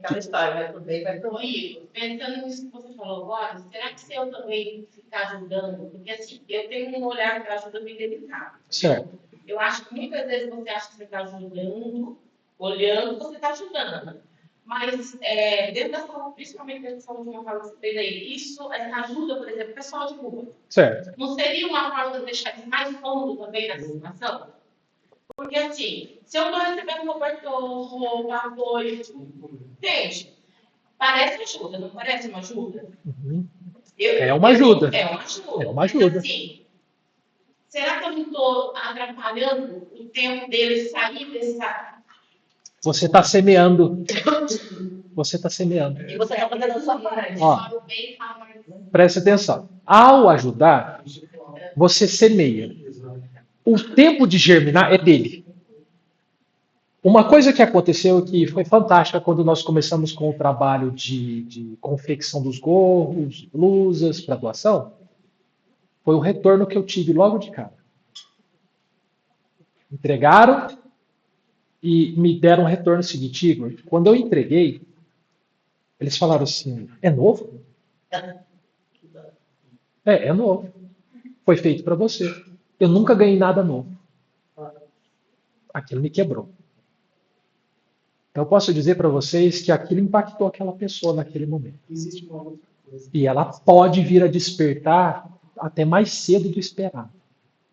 Aquela história, vai pro bem, vai pro Ô, ruim. Igor, pensando nisso que você falou agora, será que se eu também ficar ajudando? Porque assim, eu tenho um olhar para ajuda bem delicado. Certo. Eu acho que muitas vezes você acha que você está ajudando, olhando, você está ajudando. Mas dentro da saúde, principalmente dentro da saúde mental que você fez aí, isso ajuda, por exemplo, o pessoal de rua. Certo. Não seria uma forma de deixar eles mais cômodos também nessa situação? Porque assim, se eu estou recebendo cobertor, roupa, apoio, gente, parece ajuda, não parece uma ajuda? Uhum. É uma ajuda. É uma ajuda. É uma ajuda. Mas, assim, será que eu não estou atrapalhando o tempo dele sair dessa... Você está semeando. Você está semeando. E você tá fazendo a sua parte. Ó, Falo bem, falo mais. preste atenção. Ao ajudar, você semeia. O tempo de germinar é dele. Uma coisa que aconteceu que foi fantástica quando nós começamos com o trabalho de confecção dos gorros, blusas para doação, foi o retorno que eu tive logo de cara. Entregaram e me deram um retorno seguinte, Igor. Quando eu entreguei, eles falaram assim, é novo? É novo. Foi feito para você. Eu nunca ganhei nada novo. Aquilo me quebrou. Então eu posso dizer para vocês que aquilo impactou aquela pessoa naquele momento. Existe uma outra coisa. E ela pode vir a despertar até mais cedo do esperado.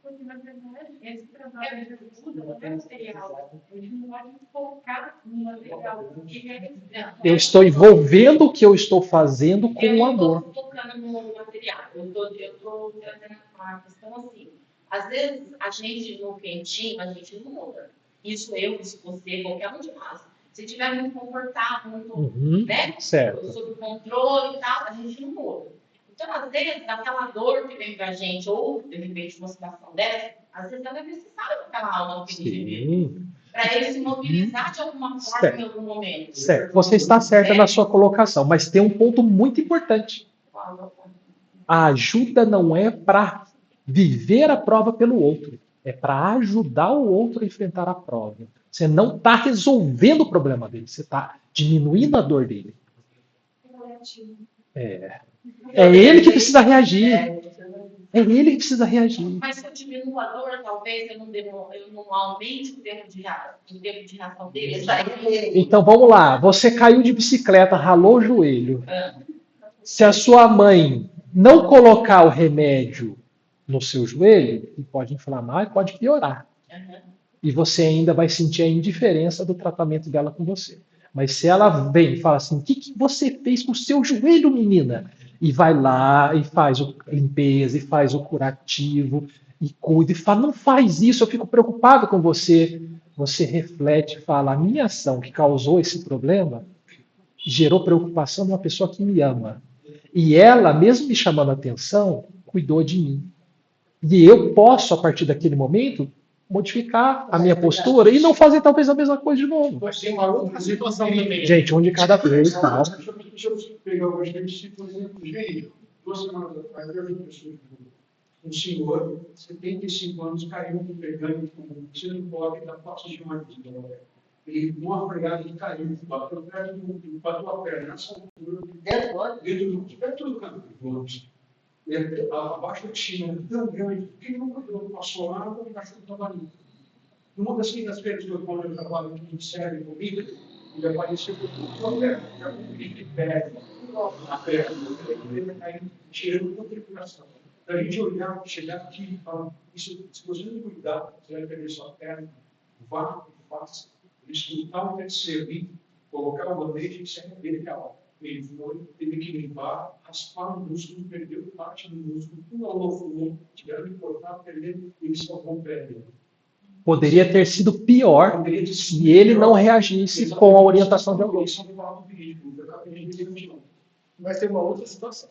Porque, na verdade, esse trabalho de ajuda não é material. Ele não pode focar no material. Eu estou envolvendo o que eu estou fazendo com Eu o não amor. estou focando no material, eu estou trazendo uma questão assim. Às vezes, a gente no quentinho, a gente não muda. Isso isso você, qualquer um de nós. Se estiver muito confortável, muito, Uhum, né? certo. Sob controle e tal, a gente não muda. Então, às vezes, aquela dor que vem pra gente, ou de repente uma situação dessa, às vezes ela é necessária para aquela alma que ele vive. Sim. Para ele se mobilizar de alguma forma Certo. em algum momento. Certo. Você está certa na sua colocação, mas tem um ponto muito importante. A ajuda não é para viver a prova pelo outro. É para ajudar o outro a enfrentar a prova. Você não está resolvendo o problema dele. Você está diminuindo a dor dele. É ele que precisa reagir. É ele que precisa reagir. Mas se eu diminuo a dor, talvez eu não aumente o tempo de reação dele. Então vamos lá. Você caiu de bicicleta, ralou o joelho. Se a sua mãe não colocar o remédio no seu joelho, ele pode inflamar e pode piorar. E você ainda vai sentir a indiferença do tratamento dela com você. Mas se ela vem e fala assim, o que você fez com o seu joelho, menina? E vai lá e faz a limpeza, e faz o curativo, e cuida, e fala, não faz isso, eu fico preocupado com você. Você reflete e fala, a minha ação que causou esse problema gerou preocupação numa pessoa que me ama. E ela, mesmo me chamando a atenção, cuidou de mim. E eu posso, a partir daquele momento, modificar a minha postura e não fazer talvez a mesma coisa de novo. Mas tem uma outra situação também. Gente, um de cada vez, tá? Deixa eu pegar o exemplo, por exemplo, gente, 2 semanas atrás, eu vi um senhor, 75 anos, caiu pegando sendo pobre da Fossa de Martins. Ele, com uma freada, ele caiu, bateu a perna nessa altura, dentro do campo de ônibus. Abaixo da piscina, tão grande, que nunca passou lá, o cachorro estava ali. Numa das quintas-feiras que eu trabalho aqui em série comigo, ele apareceu com tudo a perna, já com de pé, a perna, ele caindo, tirando toda a tripulação. A gente olhar, chegar aqui e falar, se você não cuidar, você vai perder sua perna, vá e faça. Escutar o que servir, colocar o bandeja e se arrepender que ele foi, teve que limpar, raspar o músculo, perdeu parte do músculo, tudo alofou, tiveram que cortar, perder, ele salvou o pé dele. Poderia ter sido pior se ele não reagisse com a orientação de alguém. Mas tem uma outra situação.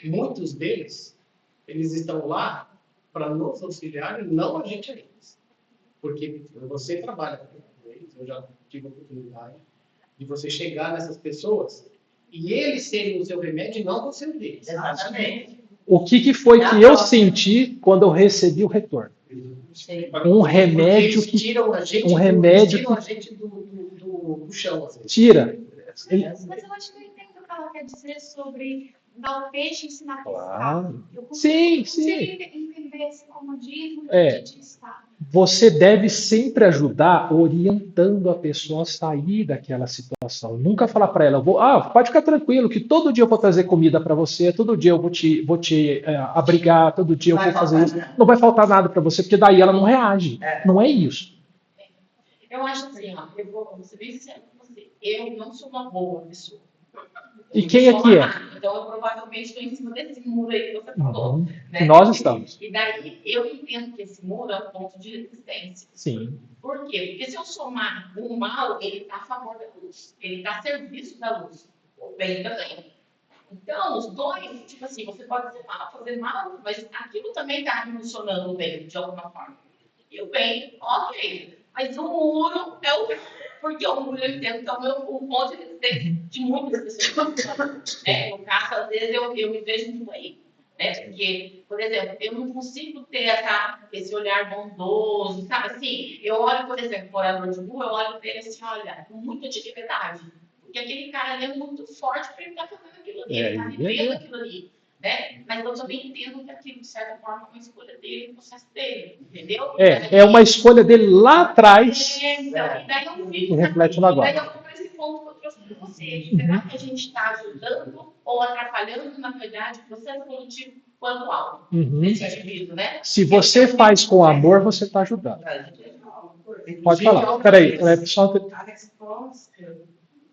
Muitos deles, eles estão lá para nos auxiliar e não a gente a eles. Porque você trabalha com eles, eu já tive a oportunidade de você chegar nessas pessoas e eles serem o seu remédio e não você o deles. Exatamente. O que foi que eu senti quando eu recebi o retorno? Um remédio Eles tiram a gente, um remédio tiram a gente do chão. Às vezes. tira. Mas eu acho que eu entendo o que ela quer dizer sobre dar o peixe e ensinar a pescar. Claro. Eu Sim, consigo sim. entender esse comodismo É. de estar. Você deve sempre ajudar orientando a pessoa a sair daquela situação. Nunca falar para ela, pode ficar tranquilo, que todo dia eu vou trazer comida para você, todo dia eu vou te abrigar, todo dia eu vou fazer isso. Não vai faltar nada para você, porque daí ela não reage. Não é isso. Eu acho assim, ó, eu vou ser bem sincero com você. Eu não sou uma boa pessoa. E quem é que é? Então, eu provavelmente estou em cima desse muro aí que você falou. Uhum. Né? Nós estamos. E daí, eu entendo que esse muro é um ponto de resistência. Sim. Por quê? Porque se eu somar o mal, ele está a favor da luz. Ele está a serviço da luz. O bem também. Então, os dois, tipo assim, você pode fazer mal, mas aquilo também está funcionando o bem, de alguma forma. E o bem, ok. Mas o muro é o bem. Porque o muro, eu entendo que é o ponto de resistência de muitas pessoas. No caso, às vezes, eu me vejo muito aí. Porque, por exemplo, eu não consigo ter esse olhar bondoso, sabe? Assim, eu olho, por exemplo, morador de rua, eu olho para ele assim, olha, com muita dificuldade. Porque aquele cara ali é muito forte para ele estar fazendo aquilo ali, ele está vivendo aquilo ali. Mas eu também entendo que aquilo, de certa forma, é uma escolha dele, um processo dele, entendeu? É uma escolha dele lá atrás. Então, e daí eu fico, reflete no agora. daí eu fico nesse ponto que eu trouxe para você. Será que a gente está ajudando ou atrapalhando, na verdade, o processo evolutivo quanto alto desse indivíduo, né? Se você faz com amor, você está ajudando. Pode falar. Peraí, só... A resposta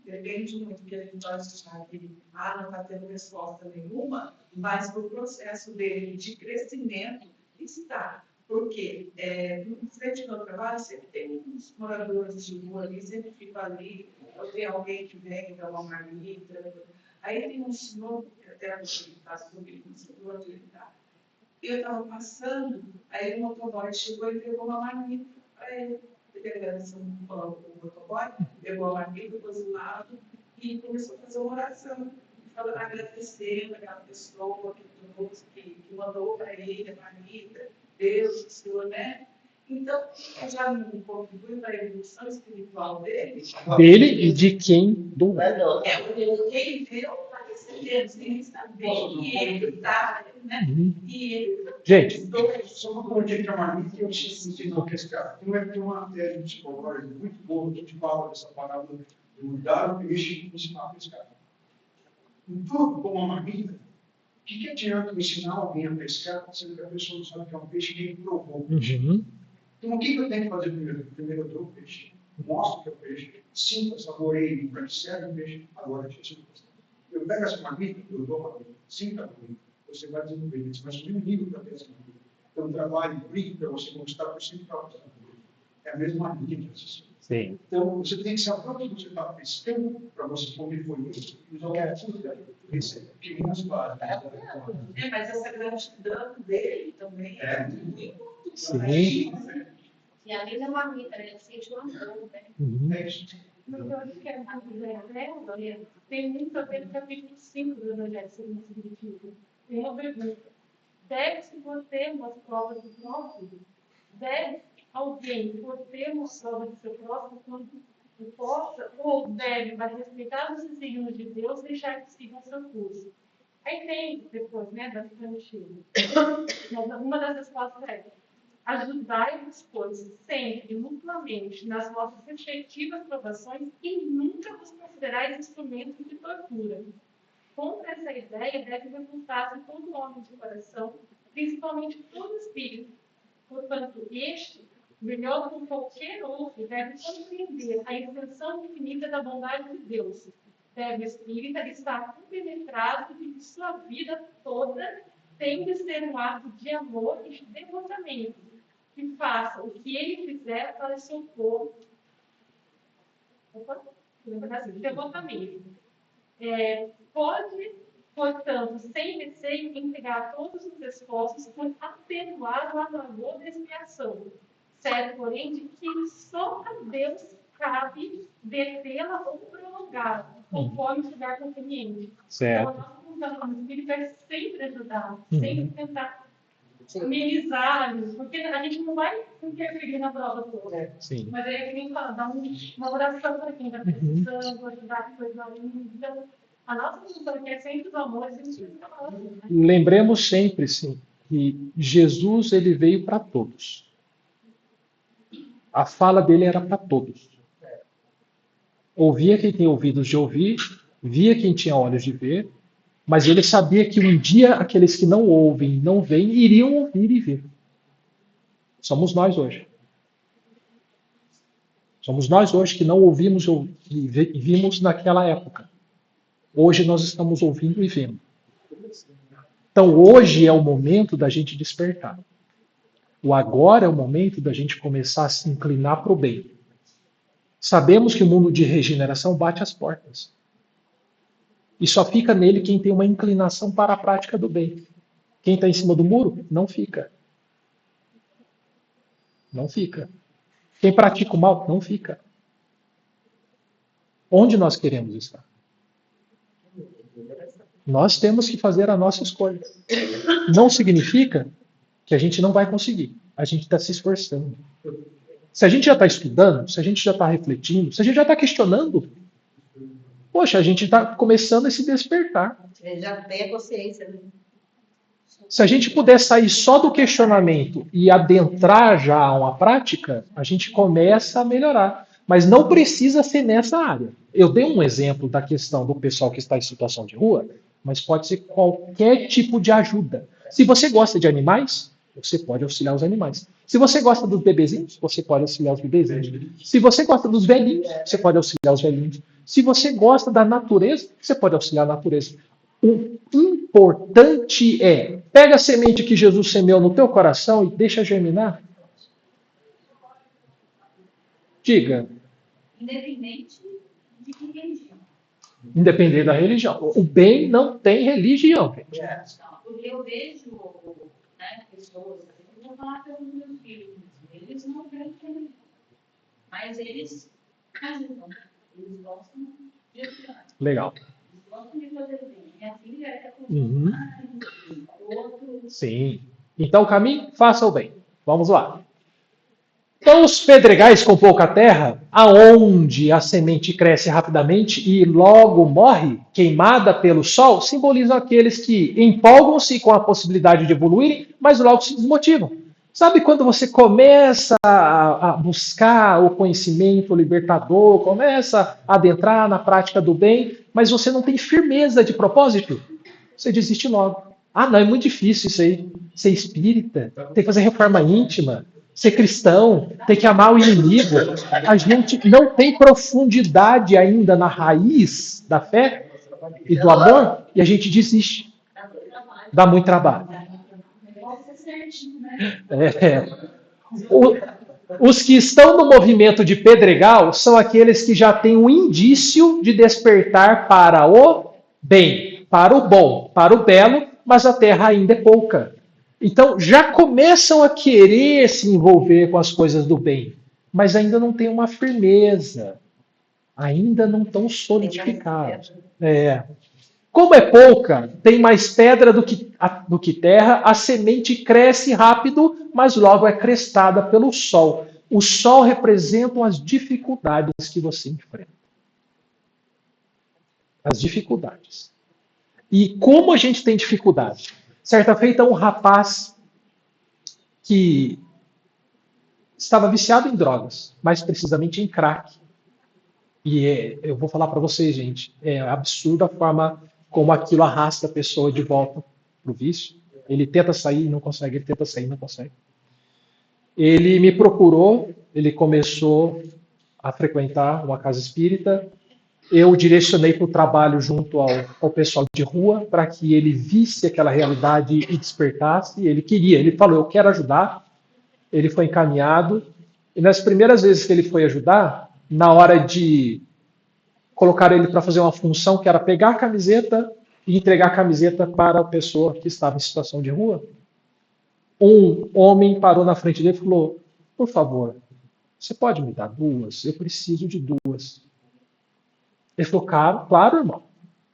depende muito do que a gente vai achar que não está tendo resposta nenhuma, mas o processo dele de crescimento está. Porque no frente do meu trabalho sempre tem uns moradores de rua ali, sempre fico ali, eu tenho alguém que vem, dá uma marmita. Aí tem um senhor, que até está subindo, não sei onde ele está. Eu estava passando, aí o motoboy chegou e pegou uma marmita para ele. O motoboy pegou a marmita, pôs do lado e começou a fazer uma oração, falando, agradecendo aquela pessoa que mandou para ele a marmita, Deus, o Senhor, né? Então, já não contribui para a evolução espiritual dele. Dele e de quem do lado. Quem deu para receber, sem saber. E ele está, né? E ele. Gente. Só uma pontinha de marmita que eu tinha sentido com esse cara. Tem uma tese psicológica muito boa que fala dessa palavra do dar o peixe e ensinar a pescar. Em tudo, como uma marmita, o que adianta eu ensinar alguém a pescar sendo que a pessoa não sabe que é um peixe que ele provou? Então, o que eu tenho que fazer primeiro? Primeiro eu dou o peixe, mostro que é o peixe, sinta, saboreie, percebe o peixe, agora eu te eu pego essa marmita, eu dou a marmita, sinta a marmita, você vai desenvolver isso, mas o nível para ter essa marmita. Então, o trabalho brinca para você conquistar por si próprio. É a mesma marmita. Sim. Então, você tem que saber o que você está pescando para você poder colher e jogar esse pequenas bases. Mas essa gratidão dele também é muito. Sim. E além da marmita, ele sente o amor, né? Mas eu acho que a mulher dela tem muito a ver com o capítulo 5 do Evangelho segundo o Espiritismo. Tem uma pergunta. Deve-se por termos provas do próximo? Deve alguém por termos provas do seu próximo quando possa, ou deve, para respeitar os desígnios de Deus, deixar que sigam seu curso? Aí tem, depois, né, bastante. Mas uma das respostas é: ajudai-vos, pois, sempre, mutuamente, nas vossas respectivas provações e nunca vos considerais instrumentos de tortura. Contra essa ideia deve revoltar-se todo homem de coração, principalmente todo espírito. Portanto, este, melhor do que qualquer outro, deve compreender a extensão infinita da bondade de Deus. Deve o espírita estar compenetrado de que sua vida toda tem de ser um ato de amor e de devotamento, que faça o que ele fizer para seu povo. Devotamento. Pode, portanto, sem receio, entregar todos os esforços por atenuar o amargor da expiação, certo, porém, de que só a Deus cabe detê-la ou prolongá-la, conforme estiver conveniente. Certo. Então, a nossa função como espírito é sempre ajudar, sempre tentar amenizar, porque a gente não vai interferir na prova toda. Sim. Mas aí é que nem fala, dá uma oração para quem está precisando, ajudar com coisa ali. Então, a nossa função aqui é sempre do amor, a gente precisa falar. Lembremos sempre, sim, que Jesus ele veio para todos. A fala dele era para todos. Ouvia quem tem ouvidos de ouvir, via quem tinha olhos de ver, mas ele sabia que um dia aqueles que não ouvem, não veem, iriam ouvir e ver. Somos nós hoje. Somos nós hoje que não ouvimos e vimos naquela época. Hoje nós estamos ouvindo e vendo. Então hoje é o momento da gente despertar. O agora é o momento da gente começar a se inclinar para o bem. Sabemos que o mundo de regeneração bate as portas. E só fica nele quem tem uma inclinação para a prática do bem. Quem está em cima do muro, não fica. Não fica. Quem pratica o mal, não fica. Onde nós queremos estar? Nós temos que fazer a nossa escolha. Não significa que a gente não vai conseguir. A gente está se esforçando. Se a gente já está estudando, se a gente já está refletindo, se a gente já está questionando, poxa, a gente está começando a se despertar. Ele já tem a consciência, né? Se a gente puder sair só do questionamento e adentrar já a uma prática, a gente começa a melhorar. Mas não precisa ser nessa área. Eu dei um exemplo da questão do pessoal que está em situação de rua, mas pode ser qualquer tipo de ajuda. Se você gosta de animais, você pode auxiliar os animais. Se você gosta dos bebezinhos, você pode auxiliar os bebezinhos. Se você gosta dos velhinhos, você pode auxiliar os velhinhos. Se você gosta da natureza, você pode auxiliar a natureza. O importante é, pega a semente que Jesus semeou no teu coração e deixa germinar. Diga. Independente de que religião. Independente da religião. O bem não tem religião, gente. Porque eu vejo, né, pessoas, eu vou falar pelos meus filhos, eles não creem em religião. Mas eles ajudam, eles gostam de ajudar. Legal. Eles gostam de fazer bem. Minha filha é Uhum. outro. Sim. Então, caminho, faça o bem. Vamos lá. Então, os pedregais com pouca terra, aonde a semente cresce rapidamente e logo morre, queimada pelo sol, simbolizam aqueles que empolgam-se com a possibilidade de evoluírem, mas logo se desmotivam. Sabe quando você começa a buscar o conhecimento libertador, começa a adentrar na prática do bem, mas você não tem firmeza de propósito? Você desiste logo. Ah, não, é muito difícil isso aí. Ser espírita, tem que fazer reforma íntima, ser cristão, tem que amar o inimigo. A gente não tem profundidade ainda na raiz da fé e do amor e a gente desiste. Dá muito trabalho. Os que estão no movimento de Pedregal são aqueles que já têm um indício de despertar para o bem, para o bom, para o belo, mas a terra ainda é pouca. Então, já começam a querer se envolver com as coisas do bem, mas ainda não tem uma firmeza, ainda não estão solidificados. Como é pouca, tem mais pedra do que terra, a semente cresce rápido, mas logo é crestada pelo sol. O sol representa as dificuldades que você enfrenta. As dificuldades. E como a gente tem dificuldade? Certa feita, um rapaz que estava viciado em drogas, mais precisamente em crack. E eu vou falar para vocês, gente, é absurda a forma como aquilo arrasta a pessoa de volta para o vício. Ele tenta sair e não consegue, ele tenta sair e não consegue. Ele me procurou, ele começou a frequentar uma casa espírita. Eu direcionei para o trabalho junto ao pessoal de rua para que ele visse aquela realidade e despertasse. Ele queria, ele falou, eu quero ajudar. Ele foi encaminhado. E nas primeiras vezes que ele foi ajudar, na hora de colocar ele para fazer uma função que era pegar a camiseta e entregar a camiseta para a pessoa que estava em situação de rua, um homem parou na frente dele e falou, por favor, você pode me dar 2? Eu preciso de 2. Ele falou, claro, irmão.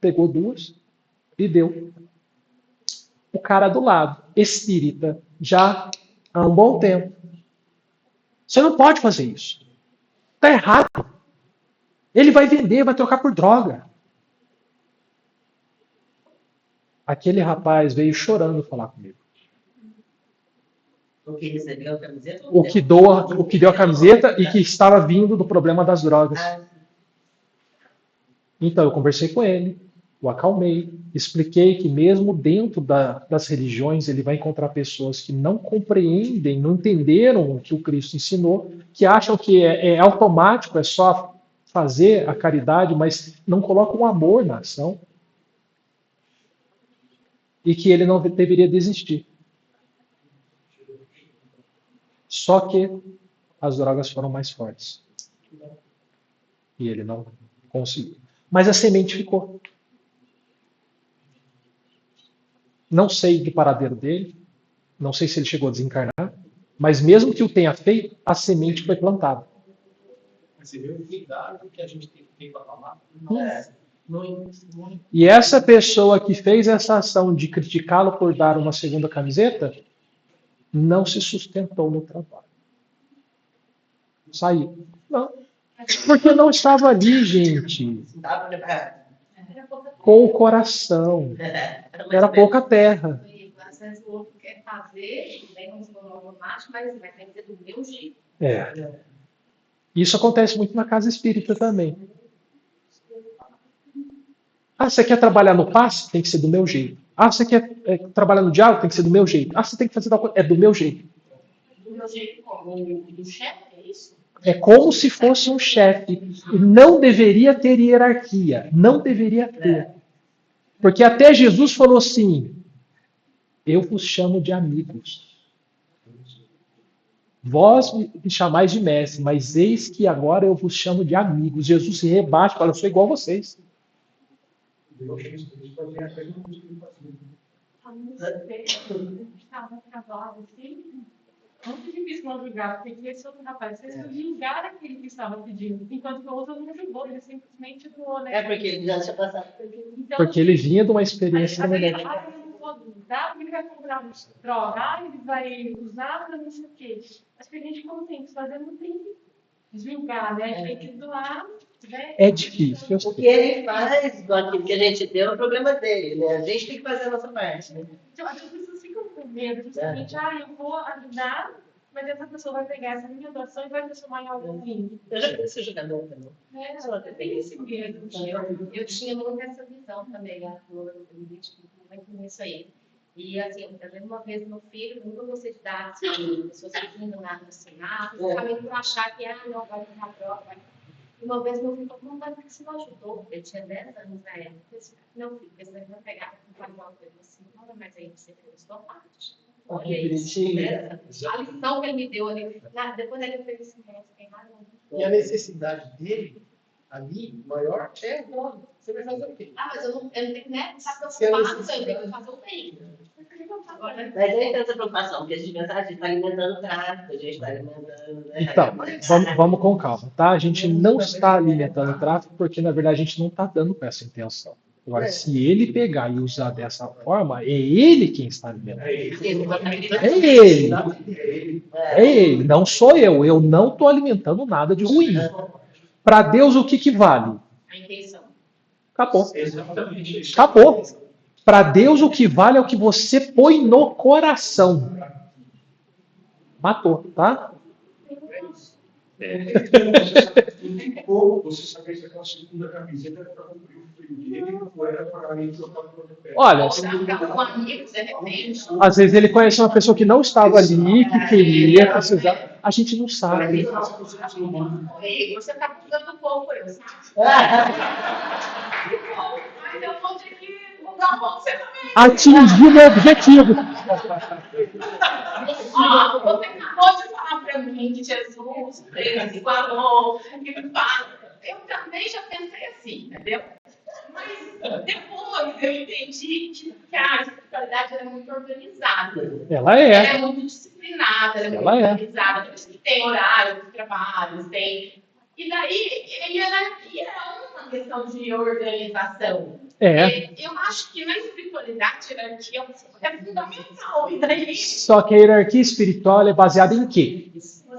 Pegou 2 e deu. o cara do lado, espírita, já há um bom tempo. Você não pode fazer isso. Está errado. Ele vai vender, vai trocar por droga. Aquele rapaz veio chorando falar comigo. O que recebeu a camiseta? O que deu a camiseta e que estava vindo do problema das drogas. Então eu conversei com ele, o acalmei, expliquei que mesmo dentro das religiões ele vai encontrar pessoas que não compreendem, não entenderam o que o Cristo ensinou, que acham que é automático, é só fazer a caridade, mas não colocam o amor na ação. E que ele não deveria desistir. Só que as drogas foram mais fortes. E ele não conseguiu. Mas a semente ficou. Não sei do paradeiro dele. Não sei se ele chegou a desencarnar. Mas mesmo que o tenha feito, a semente foi plantada. Você vê o cuidado que a gente tem que ter para falar. E essa pessoa que fez essa ação de criticá-lo por dar uma segunda camiseta, não se sustentou no trabalho. Saiu. Não. Porque não estava ali, gente. Com o coração. Era pouca terra. Às vezes o outro quer fazer, vem no automático, mas vai ter que ser do meu jeito. Isso acontece muito na casa espírita também. Ah, você quer trabalhar no passe? Tem que ser do meu jeito. Ah, você quer trabalhar no diálogo? Tem que ser do meu jeito. Ah, você tem que fazer tal coisa. É do meu jeito. Do meu jeito como do chefe, é isso? É como se fosse um chefe. Não deveria ter hierarquia. Não deveria ter. Porque até Jesus falou assim: eu vos chamo de amigos. Vós me chamais de mestre, mas eis que agora eu vos chamo de amigos. Jesus se rebate, fala: eu sou igual a vocês. Estava travado assim. Muito difícil não julgar, porque esse outro rapaz fez julgar aquele que estava pedindo, enquanto que o outro não julgou, ele simplesmente doou, né? Porque ele já tinha passado. Porque ele vinha de uma experiência semelhante. Ele vai comprar droga, ele vai usar para não sei o quê. Acho que a gente, como tem que fazer, não tem que julgar, né? Tem que doar. Né? É difícil. O que ele faz, com aquilo que a gente deu, é o problema dele, né? A gente tem que fazer a nossa parte, né? Então, as pessoas ficam com medo, justamente, eu vou ajudar, mas essa pessoa vai pegar essa minha doação e vai transformar em algo ruim. Eu já fui jogador também. Tem esse medo. Eu tinha muito essa visão também, eu me identifico muito nisso aí. E assim, eu lembro uma vez meu filho, nunca gostei de dar pessoas pedindo nada no Senado, justamente por achar que não vai tomar droga. E uma vez meu filho falou: não vai, porque você não ajudou. Ele tinha 10 anos na época. Eu disse: não, filho, porque você vai pegar com uma coisa assim, não, mas aí você fez a sua parte. Olha isso. A lição que ele me deu ali, depois ele fez assim: tem razão. E a necessidade dele, ali, maior, é nome. Você vai fazer o quê? Mas eu não tenho, né? Não está preocupado, eu tenho que fazer o bem. Mas nem tanta preocupação, porque a gente pensa, a gente está alimentando o tráfico, a gente está alimentando. Então, vamos com calma, tá? A gente não está alimentando o tráfico porque, na verdade, a gente não está dando com essa intenção. Agora, se ele pegar e usar dessa forma, é ele quem está alimentando. É ele. É ele, não sou eu. Eu não estou alimentando nada de ruim. Para Deus, o que vale? A intenção. Acabou. Acabou. Para Deus, o que vale é o que você põe no coração. Matou, tá? Ou você saber se aquela segunda camiseta era para cumprir o frio dele ou era para ir trocar o pé. Olha, às vezes ele conhece uma pessoa que não estava ali, que queria precisar. A gente não sabe. Você está cuidando pouco, eu sei. Mas eu vou ter que mudar um pouco você também. Atingir o objetivo. Você acabou de falar para mim que Jesus fez igualou, que fala. Eu também já pensei assim, entendeu? Mas depois eu entendi que a espiritualidade era muito organizada. Ela é. Ela é muito disciplinada, ela é muito organizada. Por isso que tem horário de trabalhos, tem. E daí, é uma questão de organização. Eu acho que na espiritualidade espiritualidade, hierarquia é fundamental. E daí, Só que a hierarquia espiritual é baseada em quê?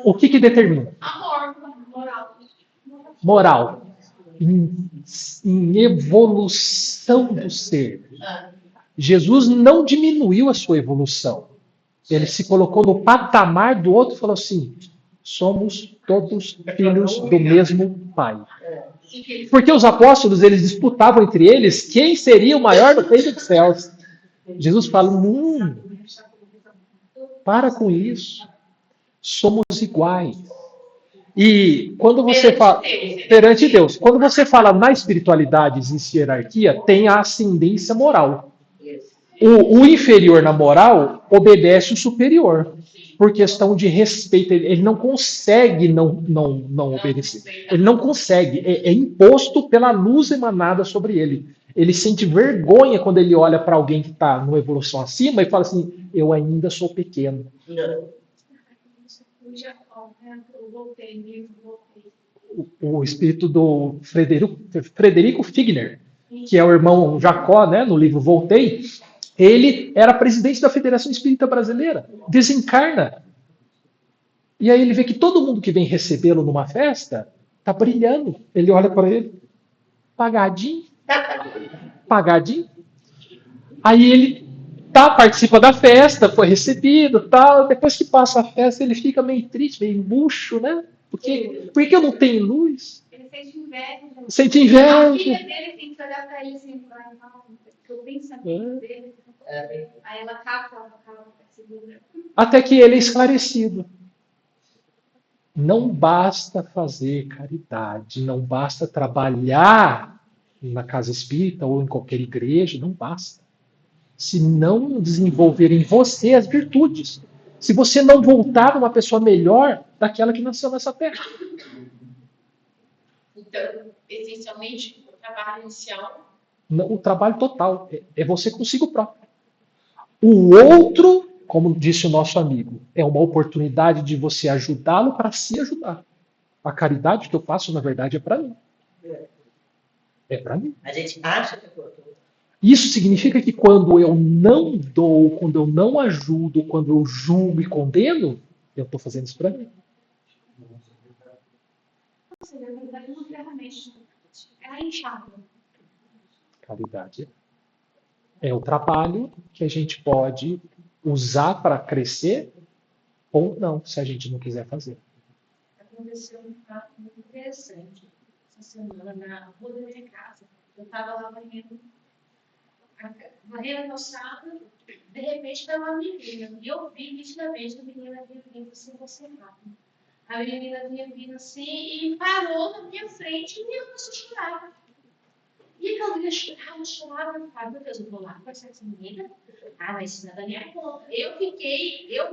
O que determina? amor, moral. Moral. Em evolução do ser. Jesus não diminuiu a sua evolução. Ele se colocou no patamar do outro e falou assim: somos todos filhos do mesmo Pai. Porque os apóstolos, eles disputavam entre eles quem seria o maior do reino dos céus. Jesus fala: para com isso. Somos iguais. E quando você fala perante Deus, quando você fala na espiritualidade existe hierarquia, tem a ascendência moral. O inferior na moral obedece o superior, por questão de respeito. Ele não consegue não obedecer. Ele não consegue. É imposto pela luz emanada sobre ele. Ele sente vergonha quando ele olha para alguém que está numa evolução acima e fala assim: eu ainda sou pequeno. O espírito do Frederico Figner, que é o irmão Jacó, né, no livro Voltei, ele era presidente da Federação Espírita Brasileira, desencarna. E aí ele vê que todo mundo que vem recebê-lo numa festa está brilhando. Ele olha para ele, pagadinho. Aí ele participa da festa, foi recebido, tal. Depois que passa a festa, ele fica meio triste, meio embucho, né? Por que eu não tenho luz? Ele sente inveja. Sente inveja. A filha dele tem que olhar para ele assim, porque o pensamento dele. Aí ela acaba segura. Até que ele é esclarecido. Não basta fazer caridade, não basta trabalhar na casa espírita ou em qualquer igreja, não basta. Se não desenvolver em você as virtudes, se você não voltar uma pessoa melhor daquela que nasceu nessa terra. Então, essencialmente, o trabalho inicial. O trabalho total é você consigo próprio. O outro, como disse o nosso amigo, é uma oportunidade de você ajudá-lo para se ajudar. A caridade que eu faço, na verdade, é para mim. É para mim. A gente acha que é por outro. Isso significa que quando eu não dou, quando eu não ajudo, quando eu julgo e condeno, eu estou fazendo isso para mim. Ou seja, na verdade, é uma ferramenta. É a enxada. Caridade é o trabalho que a gente pode usar para crescer ou não, se a gente não quiser fazer. Aconteceu um fato muito interessante essa semana na rua da minha casa. Eu estava lá varrendo a calçada, de repente veio uma menina, e eu vi nitidamente a menina vinha vindo assim, você rápido. A menina vinha vindo assim e parou na minha frente e eu comecei a chorar. E aquela menina chorava, eu falava, meu Deus, eu vou lá conversar com essa menina. Mas isso não é da minha conta. Eu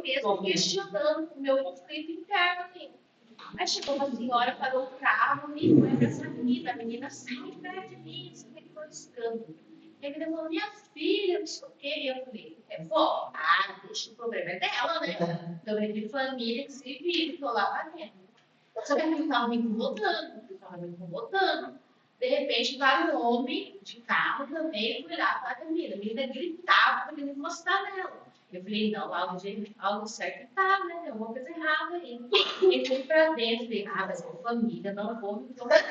mesmo questionando o meu conflito interno aqui. Aí chegou uma senhora, parou o carro e foi para essa menina. A menina saiu de perto de mim, se ficou buscando. E a menina falou, minha filha, não sei o quê. E eu falei, vó, deixa o problema é dela, né? Então, eu de família que se vira, estou lá para dentro. Só que aquilo estava me incomodando. De repente, vai um homem de carro também virar para a menina. A menina gritava, a menina encostar nela. Eu falei, não, algo certo tá, né? Tem alguma coisa errada aí. Entrei pra dentro, falei, mas é família, não vou me incomoder.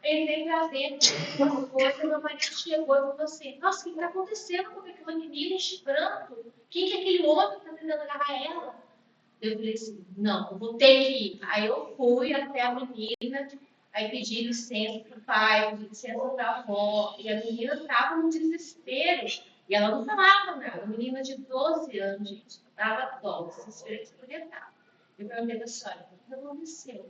Entrei pra dentro, uma coisa, a Maria chegou e falou assim, nossa, o que está acontecendo com aquela menina pranto? Quem que é aquele homem que está tentando agarrar ela? Eu falei assim, não, eu vou ter que ir. Aí eu fui até a menina, aí pedi licença para o pai, pedi licença para a avó, e a menina estava no desespero. E ela não falava nada. Uma menina de 12 anos, gente, dava dó, desespero que podia estar. Eu perguntei para a senhora, o que aconteceu? O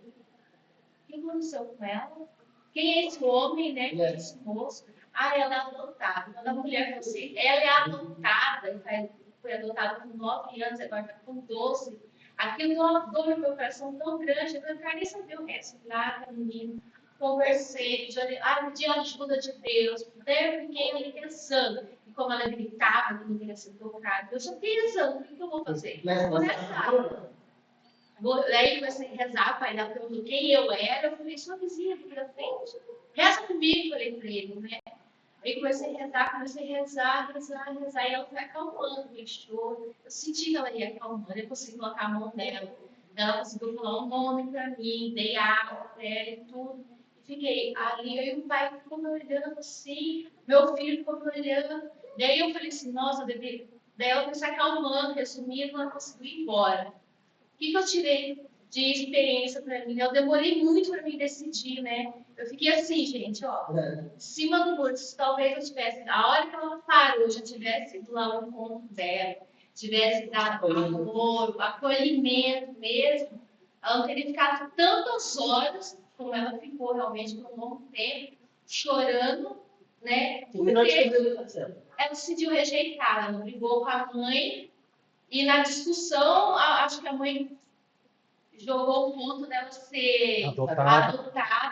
que aconteceu com ela? Quem é esse homem, né? Quem é esse moço? Ela é adotada. Quando a mulher falou assim, ela é adotada, foi adotada com 9 anos, agora está com 12. Aquilo deu uma dor no meu coração tão grande, eu não quero nem saber o resto. Lá, com a menina, conversei, pedi a ajuda de Deus, até fiquei ali pensando. E como ela gritava, que não queria ser tocada, eu só fiquei pensando, o que eu vou fazer? Vou rezar. Daí comecei a rezar, o pai dela perguntou quem eu era, eu falei, sua vizinha aqui da frente. Reza comigo, falei para ele, né? Aí comecei a rezar, e ela foi acalmando o choro. Eu senti que ela ia acalmando, eu consegui colocar a mão nela. Ela conseguiu falar um nome pra mim, dei água pra ela e tudo. E fiquei ali, aí o pai ficou me olhando assim, meu filho ficou me olhando. Daí eu falei assim, nossa, eu deveria... Daí ela foi se acalmando, resumindo, ela conseguiu ir embora. O que eu tirei de experiência para mim? Eu demorei muito para me decidir, né? Eu fiquei assim, gente, ó, em cima do muro. Se talvez eu tivesse, a hora que ela parou, eu já tivesse ido lá no encontro dela, tivesse dado amor, acolhimento mesmo, ela não teria ficado tantas horas, como ela ficou realmente por um longo tempo, chorando, né? Porque ela se sentiu rejeitada, ela brigou com a mãe. E na discussão, acho que a mãe jogou o ponto dela ser adotada,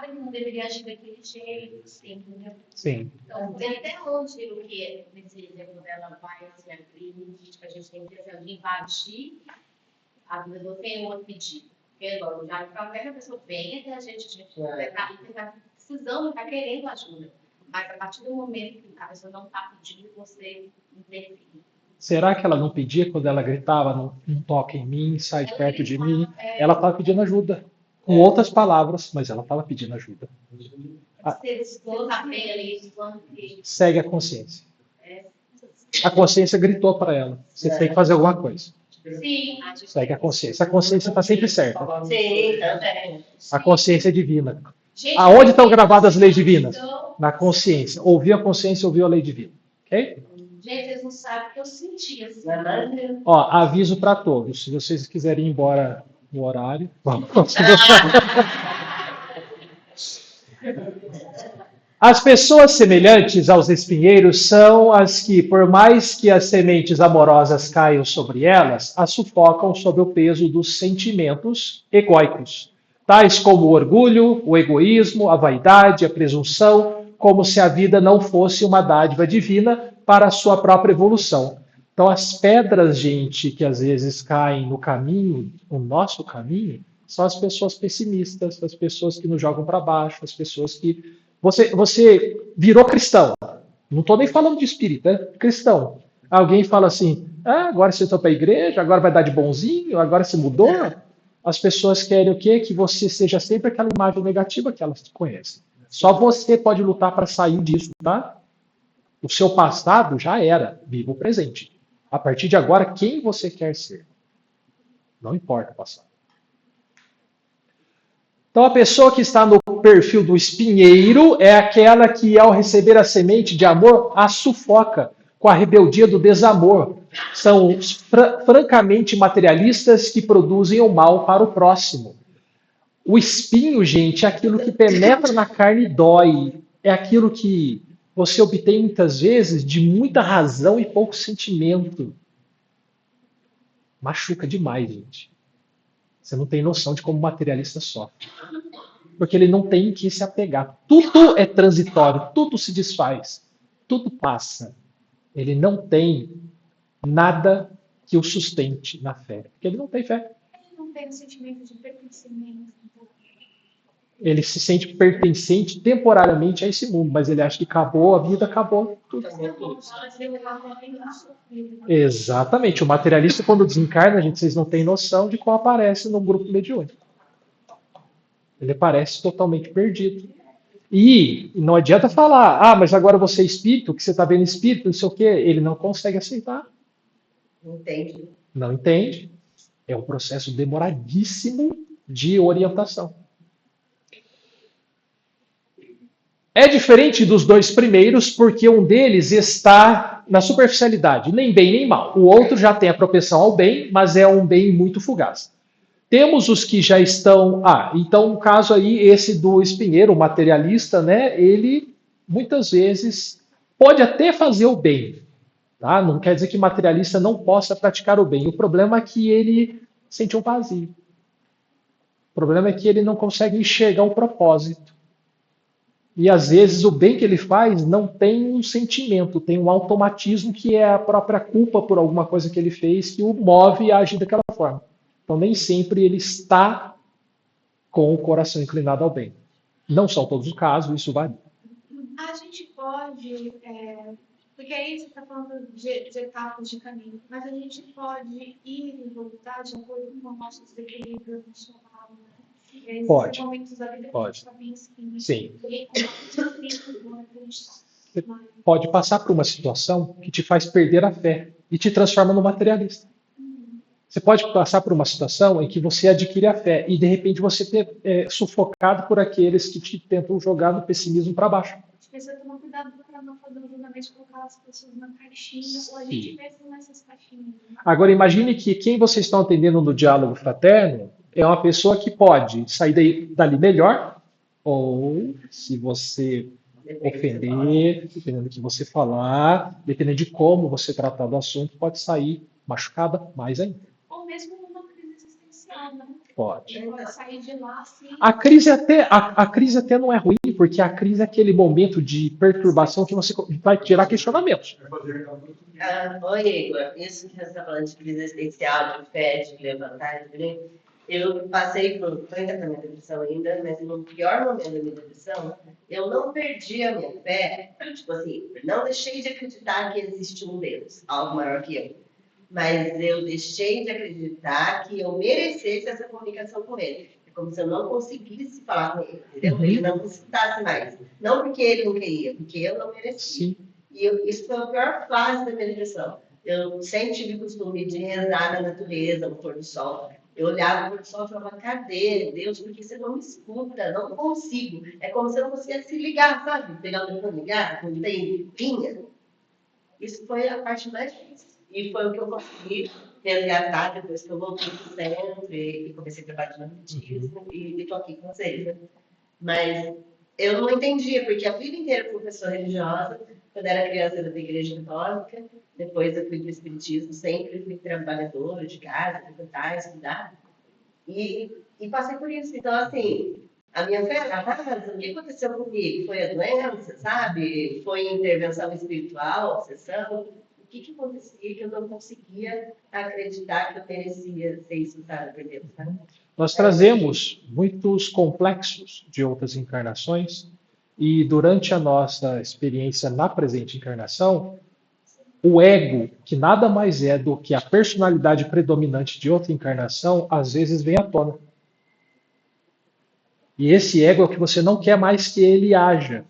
que não deveria agir daquele jeito, assim, entendeu? Sim. Então, até hoje, o que nesse exemplo dela vai se abrir, que a gente tem que invadir a vida do outro e o outro pedir. Porque, logo, já qualquer pessoa vem até a gente está precisando, está querendo ajuda. Mas a partir do momento que a pessoa não está pedindo, você interfere. Será que ela não pedia quando ela gritava, não toca em mim, sai de perto de mim? Ela estava pedindo ajuda. Com outras palavras, mas ela estava pedindo ajuda. Segue a consciência. A consciência gritou para ela. Você tem que fazer alguma coisa. Sim. Segue a consciência. A consciência está sempre certa. Sim, também. A consciência é divina. Aonde estão gravadas as leis divinas? Na consciência. Ouviu a consciência, ouviu a lei divina. Ok? Gente, vocês não sabem o que eu senti. Assim. Ó, aviso para todos. Se vocês quiserem ir embora no horário, vamos. As pessoas semelhantes aos espinheiros são as que, por mais que as sementes amorosas caiam sobre elas, as sufocam sob o peso dos sentimentos egóicos, tais como o orgulho, o egoísmo, a vaidade, a presunção, como se a vida não fosse uma dádiva divina para a sua própria evolução. Então, as pedras, gente, que às vezes caem no caminho, no nosso caminho, são as pessoas pessimistas, as pessoas que nos jogam para baixo, as pessoas que... Você virou cristão. Não estou nem falando de espírito, né? Cristão. Alguém fala assim, agora você está para a igreja, agora vai dar de bonzinho, agora você mudou. As pessoas querem o quê? Que você seja sempre aquela imagem negativa que elas conhecem. Só você pode lutar para sair disso, tá? O seu passado já era, viva o presente. A partir de agora, quem você quer ser? Não importa o passado. Então, a pessoa que está no perfil do espinheiro é aquela que, ao receber a semente de amor, a sufoca com a rebeldia do desamor. São francamente materialistas que produzem o mal para o próximo. O espinho, gente, é aquilo que penetra na carne e dói. É aquilo que você obtém muitas vezes de muita razão e pouco sentimento. Machuca demais, gente. Você não tem noção de como o materialista sofre. Porque ele não tem que se apegar. Tudo é transitório, tudo se desfaz, tudo passa. Ele não tem nada que o sustente na fé. Porque ele não tem fé. Ele não tem o sentimento de pertencimento. Ele se sente pertencente temporariamente a esse mundo, mas ele acha que acabou, a vida acabou. Tudo. Exatamente. O materialista, quando desencarna, gente, vocês não têm noção de como aparece no grupo mediúnico. Ele parece totalmente perdido. E não adianta falar, mas agora você é espírito, que você está vendo espírito, não sei o quê. Ele não consegue aceitar. Entende? Não entende. É um processo demoradíssimo de orientação. É diferente dos dois primeiros, porque um deles está na superficialidade, nem bem nem mal. O outro já tem a propensão ao bem, mas é um bem muito fugaz. Temos os que já estão... então no caso aí, esse do espinheiro, o materialista, né, ele muitas vezes pode até fazer o bem. Tá? Não quer dizer que o materialista não possa praticar o bem. O problema é que ele sente um vazio. O problema é que ele não consegue enxergar o propósito. E às vezes o bem que ele faz não tem um sentimento, tem um automatismo que é a própria culpa por alguma coisa que ele fez que o move a agir daquela forma. Então nem sempre ele está com o coração inclinado ao bem. Não são todos os casos, isso varia. A gente pode, porque aí você está falando de etapas de caminho, mas a gente pode ir e voltar de acordo com o nosso desequilíbrio emocional, né? Esses Pode. momentos da vida que a Pode. gente está bem assim, Sim. e com mais difícil, né, que a gente tá. Pode passar por uma situação que te faz perder a fé e te transforma no materialista. Você pode passar por uma situação em que você adquire a fé e de repente você é sufocado por aqueles que te tentam jogar no pessimismo para baixo. Precisa tomar cuidado para não fazer um julgamento e colocar as pessoas na caixinha, ou a gente pensa nessas caixinhas. Né? Agora imagine que quem vocês estão atendendo no diálogo fraterno é uma pessoa que pode sair dali melhor, ou se você ofender, dependendo do que você falar, dependendo de como você tratar do assunto, pode sair machucada mais ainda. Ou mesmo numa crise existencial, né? Pode. Pode sair de lá assim. A crise até não é ruim, porque a crise é aquele momento de perturbação que você vai tirar questionamentos. Oi, Igor. Isso que você está falando de crise existencial, de fé, de levantar, eu passei por, estou ainda na minha depressão ainda, mas no pior momento da minha depressão, eu não perdi a minha fé, tipo assim, não deixei de acreditar que existe um Deus, algo maior que eu. Mas eu deixei de acreditar que eu merecesse essa comunicação com ele. É como se eu não conseguisse falar com ele, entendeu? Ele não necessitasse mais. Não porque ele não queria, porque eu não merecia. Sim. E isso foi a pior fase da minha depressão. Eu sempre tive o costume de rezar na natureza, no pôr do sol. Eu olhava o pôr do sol e falava, cadê Deus? Porque você não me escuta, não consigo. É como se eu não conseguisse se ligar, sabe? Pegar o telefone e ligar, não tem linha. Isso foi a parte mais difícil. E foi o que eu consegui resgatar depois que eu voltei para o centro e comecei a trabalhar no atletismo e estou aqui com vocês. Né? Mas eu não entendia, porque a vida inteira fui pessoa religiosa. Quando era criança, eu era da igreja católica. Depois eu fui para o espiritismo, sempre fui trabalhadora de casa, frequentar, estudar. E passei por isso. Então, assim, a minha fé era rasa. O que aconteceu comigo? Foi a doença, sabe? Foi intervenção espiritual, obsessão. O que acontecia que eu não conseguia acreditar que eu merecia ser escutada por Deus, sabe? Nós trazemos muitos complexos de outras encarnações e durante a nossa experiência na presente encarnação, o ego, que nada mais é do que a personalidade predominante de outra encarnação, às vezes vem à tona. E esse ego é o que você não quer mais que ele haja.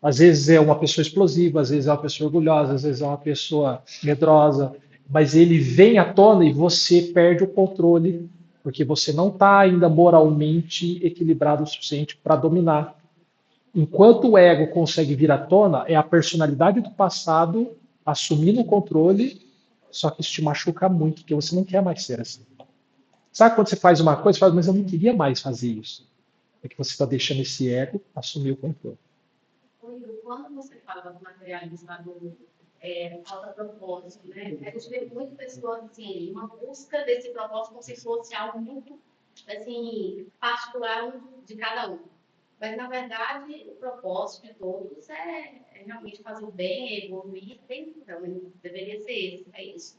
Às vezes é uma pessoa explosiva, às vezes é uma pessoa orgulhosa, às vezes é uma pessoa medrosa, mas ele vem à tona e você perde o controle, porque você não está ainda moralmente equilibrado o suficiente para dominar. Enquanto o ego consegue vir à tona, é a personalidade do passado assumindo o controle, só que isso te machuca muito, porque você não quer mais ser assim. Sabe quando você faz uma coisa, você fala, mas eu não queria mais fazer isso. É que você está deixando esse ego assumir o controle. Quando você fala do materialismo adulto, falta propósito, né? A gente vê muitas pessoas, assim, uma busca desse propósito como se fosse algo muito, assim, particular de cada um. Mas, na verdade, o propósito de todos é realmente fazer o bem, é evoluir, deveria ser esse, é isso.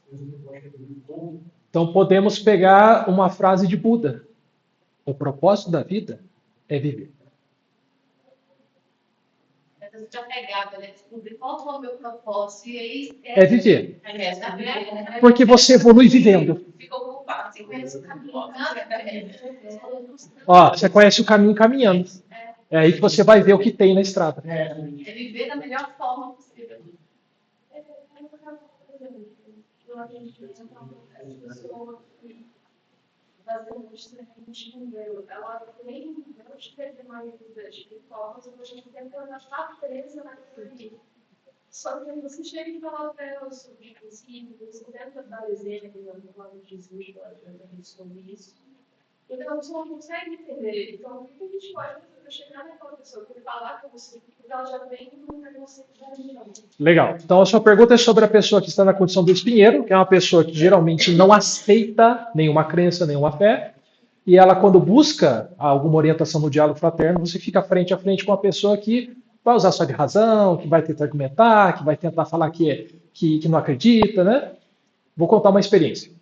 Então, podemos pegar uma frase de Buda. O propósito da vida é viver. Você já pegava, né? Descobrir qual foi o meu propósito. E aí, É viver. Porque você evolui vivendo. Ficou ocupado, você conhece o caminho. Ó, você conhece o caminho caminhando. É aí que você vai ver o que tem na estrada. É viver da melhor forma possível. Fazendo extremamente número. Ela nem não teve mais vida espiritual, mas a gente tem que estar presa naquilo. Só que aí você chega e fala para ela sobre princípios, você tenta dar exemplos no plano de Jesus sobre isso. Então, você não consegue entender. Então, o que a gente pode fazer para chegar naquela pessoa, para falar com você, porque ela já vem com um preconceito de Legal. Então, a sua pergunta é sobre a pessoa que está na condição do espinheiro, que é uma pessoa que geralmente não aceita nenhuma crença, nenhuma fé, e ela, quando busca alguma orientação no diálogo fraterno, você fica frente a frente com uma pessoa que vai usar só de razão, que vai tentar argumentar, que vai tentar falar que não acredita, né? Vou contar uma experiência.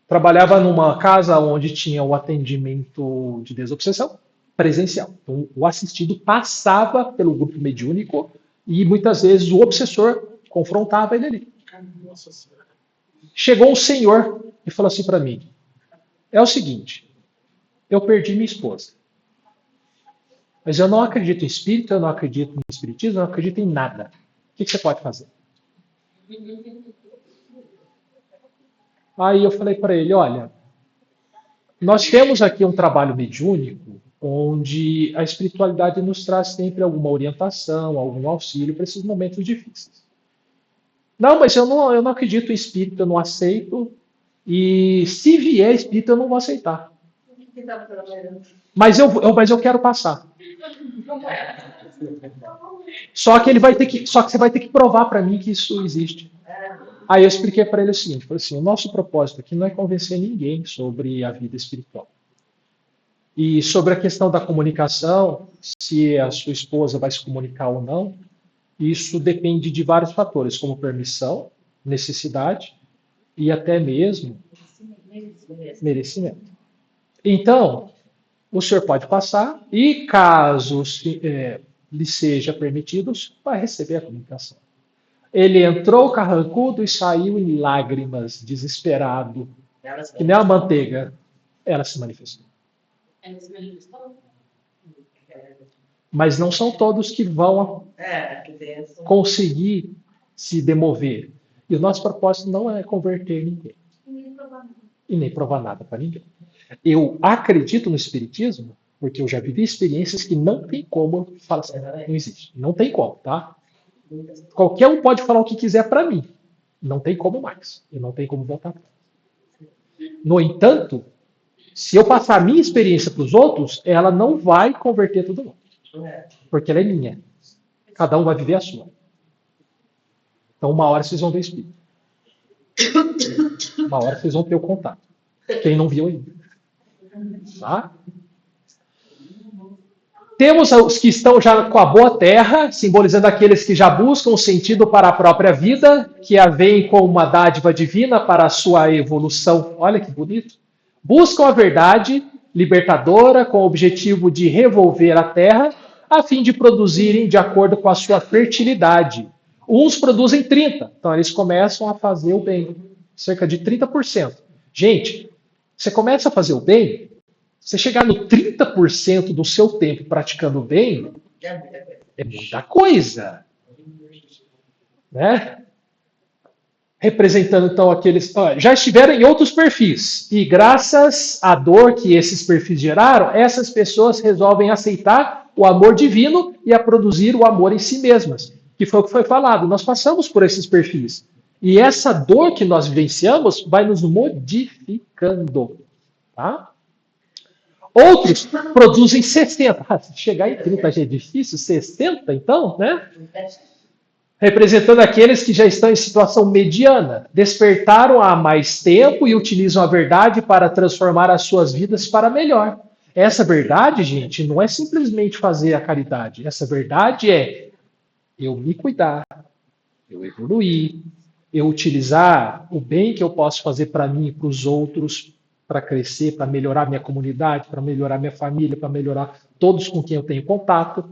Trabalhava numa casa onde tinha o atendimento de desobsessão presencial. Então, o assistido passava pelo grupo mediúnico E muitas vezes o obsessor confrontava ele ali. Nossa Senhora. Chegou um senhor e falou assim para mim: é o seguinte, eu perdi minha esposa. Mas eu não acredito em espírito, eu não acredito em espiritismo, eu não acredito em nada. O que você pode fazer? Aí eu falei para ele: olha, nós temos aqui um trabalho mediúnico onde a espiritualidade nos traz sempre alguma orientação, algum auxílio para esses momentos difíceis. Não, mas eu não acredito em espírito, eu não aceito. E se vier espírito, eu não vou aceitar. Mas eu quero passar. Só que você vai ter que provar para mim que isso existe. Aí eu expliquei para ele o seguinte, falei assim: o nosso propósito aqui não é convencer ninguém sobre a vida espiritual. E sobre a questão da comunicação, se a sua esposa vai se comunicar ou não, isso depende de vários fatores, como permissão, necessidade e até mesmo merecimento. Então, o senhor pode passar e, caso lhe seja permitido, vai receber a comunicação. Ele entrou carrancudo e saiu em lágrimas, desesperado, que nem a manteiga. Ela se manifestou. Ela se manifestou? Mas não são todos que vão conseguir se demover. E o nosso propósito não é converter ninguém. E nem provar nada para ninguém. Eu acredito no espiritismo, porque eu já vivi experiências que não tem como falar assim, não existe. Não tem como, tá? Qualquer um pode falar o que quiser para mim. Não tem como mais. E não tem como voltar atrás. No entanto, se eu passar a minha experiência para os outros, ela não vai converter todo mundo. Porque ela é minha. Cada um vai viver a sua. Então, uma hora vocês vão ver espírito. Uma hora vocês vão ter o contato. Quem não viu ainda. Tá? Temos os que estão já com a boa terra, simbolizando aqueles que já buscam um sentido para a própria vida, que a veem como uma dádiva divina para a sua evolução. Olha que bonito. Buscam a verdade libertadora com o objetivo de revolver a terra, a fim de produzirem de acordo com a sua fertilidade. Uns produzem 30%, então eles começam a fazer o bem, cerca de 30%. Gente, você começa a fazer o bem, você chegar no 30% do seu tempo praticando o bem, é muita coisa. Né? Representando, então, aqueles já estiveram em outros perfis. E graças à dor que esses perfis geraram, essas pessoas resolvem aceitar o amor divino e a produzir o amor em si mesmas. Que foi o que foi falado. Nós passamos por esses perfis. E essa dor que nós vivenciamos vai nos modificando. Tá? Outros produzem 60%. Se chegar em 30 já é difícil, 60% então, né? Representando aqueles que já estão em situação mediana, despertaram há mais tempo e utilizam a verdade para transformar as suas vidas para melhor. Essa verdade, gente, não é simplesmente fazer a caridade. Essa verdade é eu me cuidar, eu evoluir, eu utilizar o bem que eu posso fazer para mim e para os outros, para crescer, para melhorar minha comunidade, para melhorar minha família, para melhorar todos com quem eu tenho contato,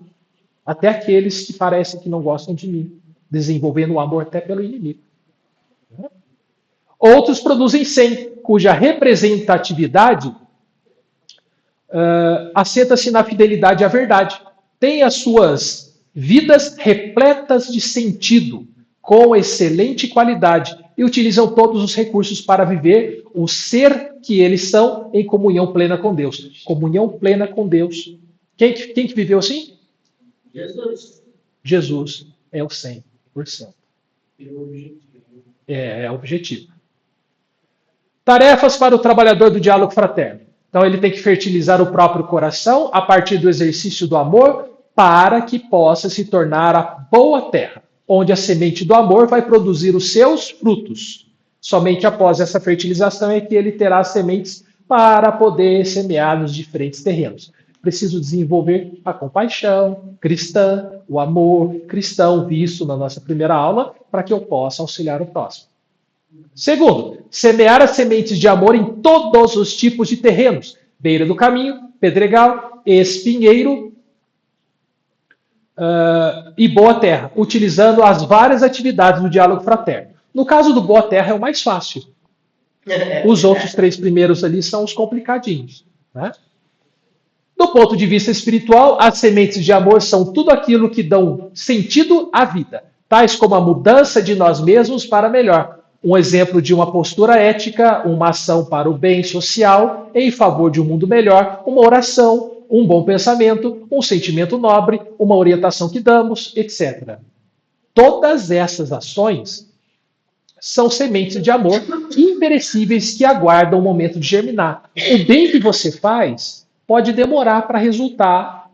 até aqueles que parecem que não gostam de mim, desenvolvendo o amor até pelo inimigo. Outros produzem 100, cuja representatividade assenta-se na fidelidade à verdade. Tem as suas vidas repletas de sentido, com excelente qualidade, e utilizam todos os recursos para viver o ser que eles são em comunhão plena com Deus. Comunhão plena com Deus. Quem que viveu assim? Jesus. Jesus é o 100%. É o objetivo. Tarefas para o trabalhador do diálogo fraterno. Então ele tem que fertilizar o próprio coração a partir do exercício do amor para que possa se tornar a boa terra, onde a semente do amor vai produzir os seus frutos. Somente após essa fertilização é que ele terá sementes para poder semear nos diferentes terrenos. Preciso desenvolver a compaixão cristã, o amor cristão visto na nossa primeira aula, para que eu possa auxiliar o próximo. Segundo, semear as sementes de amor em todos os tipos de terrenos. Beira do caminho, pedregal, espinheiro, e Boa Terra, utilizando as várias atividades do diálogo fraterno. No caso do Boa Terra é o mais fácil. Os outros 3 primeiros ali são os complicadinhos. Né? Do ponto de vista espiritual, as sementes de amor são tudo aquilo que dão sentido à vida, tais como a mudança de nós mesmos para melhor. Um exemplo de uma postura ética, uma ação para o bem social, em favor de um mundo melhor, uma oração, um bom pensamento, um sentimento nobre, uma orientação que damos, etc. Todas essas ações são sementes de amor imperecíveis que aguardam o momento de germinar. O bem que você faz pode demorar para resultar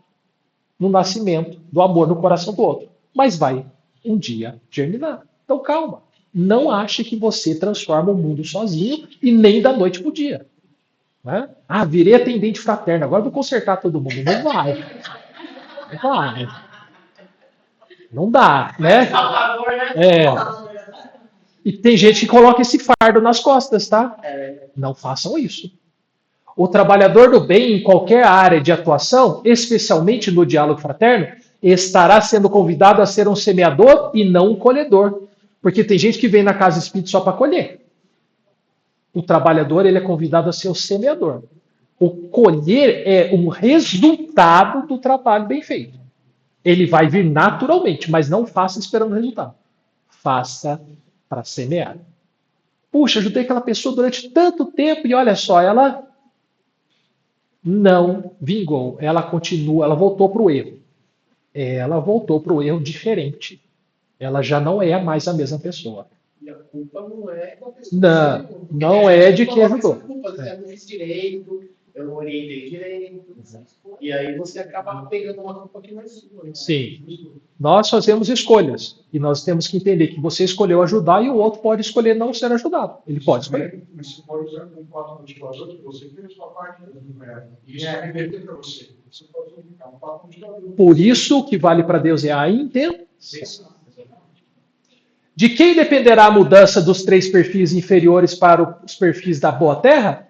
no nascimento do amor no coração do outro, mas vai um dia germinar. Então calma. Não ache que você transforma o mundo sozinho e nem da noite para o dia. Né? Ah, virei atendente fraterno, agora vou consertar todo mundo. Não vai. Não vai. Não dá, né? E tem gente que coloca esse fardo nas costas, tá? Não façam isso. O trabalhador do bem em qualquer área de atuação, especialmente no diálogo fraterno, estará sendo convidado a ser um semeador e não um colhedor. Porque tem gente que vem na casa espírita só para colher. O trabalhador ele é convidado a ser o semeador. O colher é um resultado do trabalho bem feito. Ele vai vir naturalmente, mas não faça esperando o resultado. Faça para semear. Puxa, ajudei aquela pessoa durante tanto tempo e olha só, ela não vingou. Ela continua, ela voltou para o erro. Ela voltou para o erro diferente. Ela já não é mais a mesma pessoa. E a culpa não é da pessoa. Não é de quem ajudou. Eu não fiz direito, eu não orientei direito. E aí você acaba pegando uma culpa que não é sua. Né? Sim. Nós fazemos escolhas. E nós temos que entender que você escolheu ajudar e o outro pode escolher não ser ajudado. Ele pode escolher. Mas você pode usar um quadro motivador que você fez a sua parte. E isso é reverter para você. Você pode usar um quadro motivador. Por isso, o que vale para Deus é a intenção. De quem dependerá a mudança dos 3 perfis inferiores para os perfis da Boa Terra?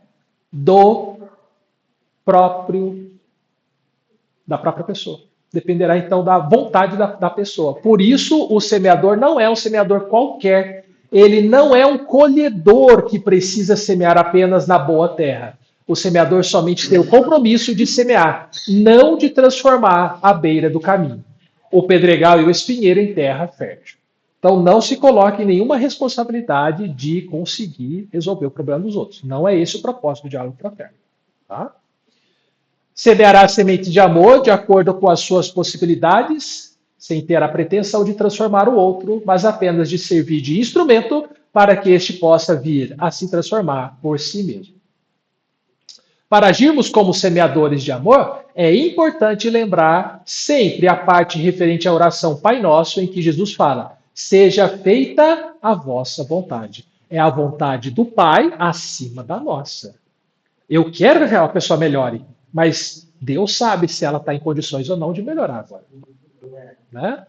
Da própria pessoa. Dependerá então da vontade da pessoa. Por isso, o semeador não é um semeador qualquer. Ele não é um colhedor que precisa semear apenas na boa terra. O semeador somente tem o compromisso de semear, não de transformar a beira do caminho, o pedregal e o espinheiro em terra fértil. Então, não se coloque em nenhuma responsabilidade de conseguir resolver o problema dos outros. Não é esse o propósito do diálogo fraterno. Tá? Semeará semente de amor de acordo com as suas possibilidades, sem ter a pretensão de transformar o outro, mas apenas de servir de instrumento para que este possa vir a se transformar por si mesmo. Para agirmos como semeadores de amor, é importante lembrar sempre a parte referente à oração Pai Nosso, em que Jesus fala: seja feita a vossa vontade. É a vontade do Pai acima da nossa. Eu quero que aquela pessoa melhore, mas Deus sabe se ela está em condições ou não de melhorar agora. Né?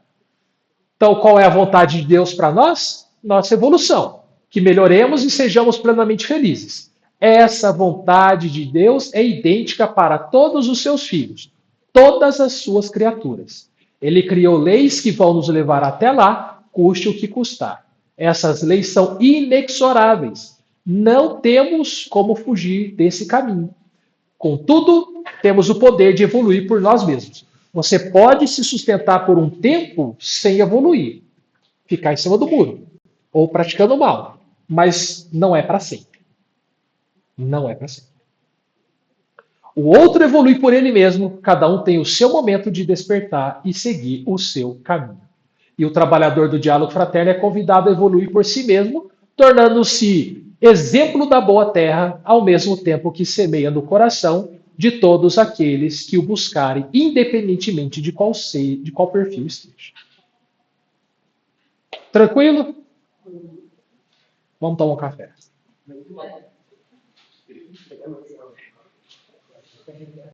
Então, qual é a vontade de Deus para nós? Nossa evolução. Que melhoremos e sejamos plenamente felizes. Essa vontade de Deus é idêntica para todos os seus filhos, todas as suas criaturas. Ele criou leis que vão nos levar até lá, custe o que custar. Essas leis são inexoráveis. Não temos como fugir desse caminho. Contudo, temos o poder de evoluir por nós mesmos. Você pode se sustentar por um tempo sem evoluir, ficar em cima do muro, ou praticando mal, mas não é para sempre. Não é para sempre. O outro evolui por ele mesmo, cada um tem o seu momento de despertar e seguir o seu caminho. E o trabalhador do diálogo fraterno é convidado a evoluir por si mesmo, tornando-se exemplo da boa terra, ao mesmo tempo que semeia no coração de todos aqueles que o buscarem, independentemente de qual perfil esteja. Tranquilo? Vamos tomar um café.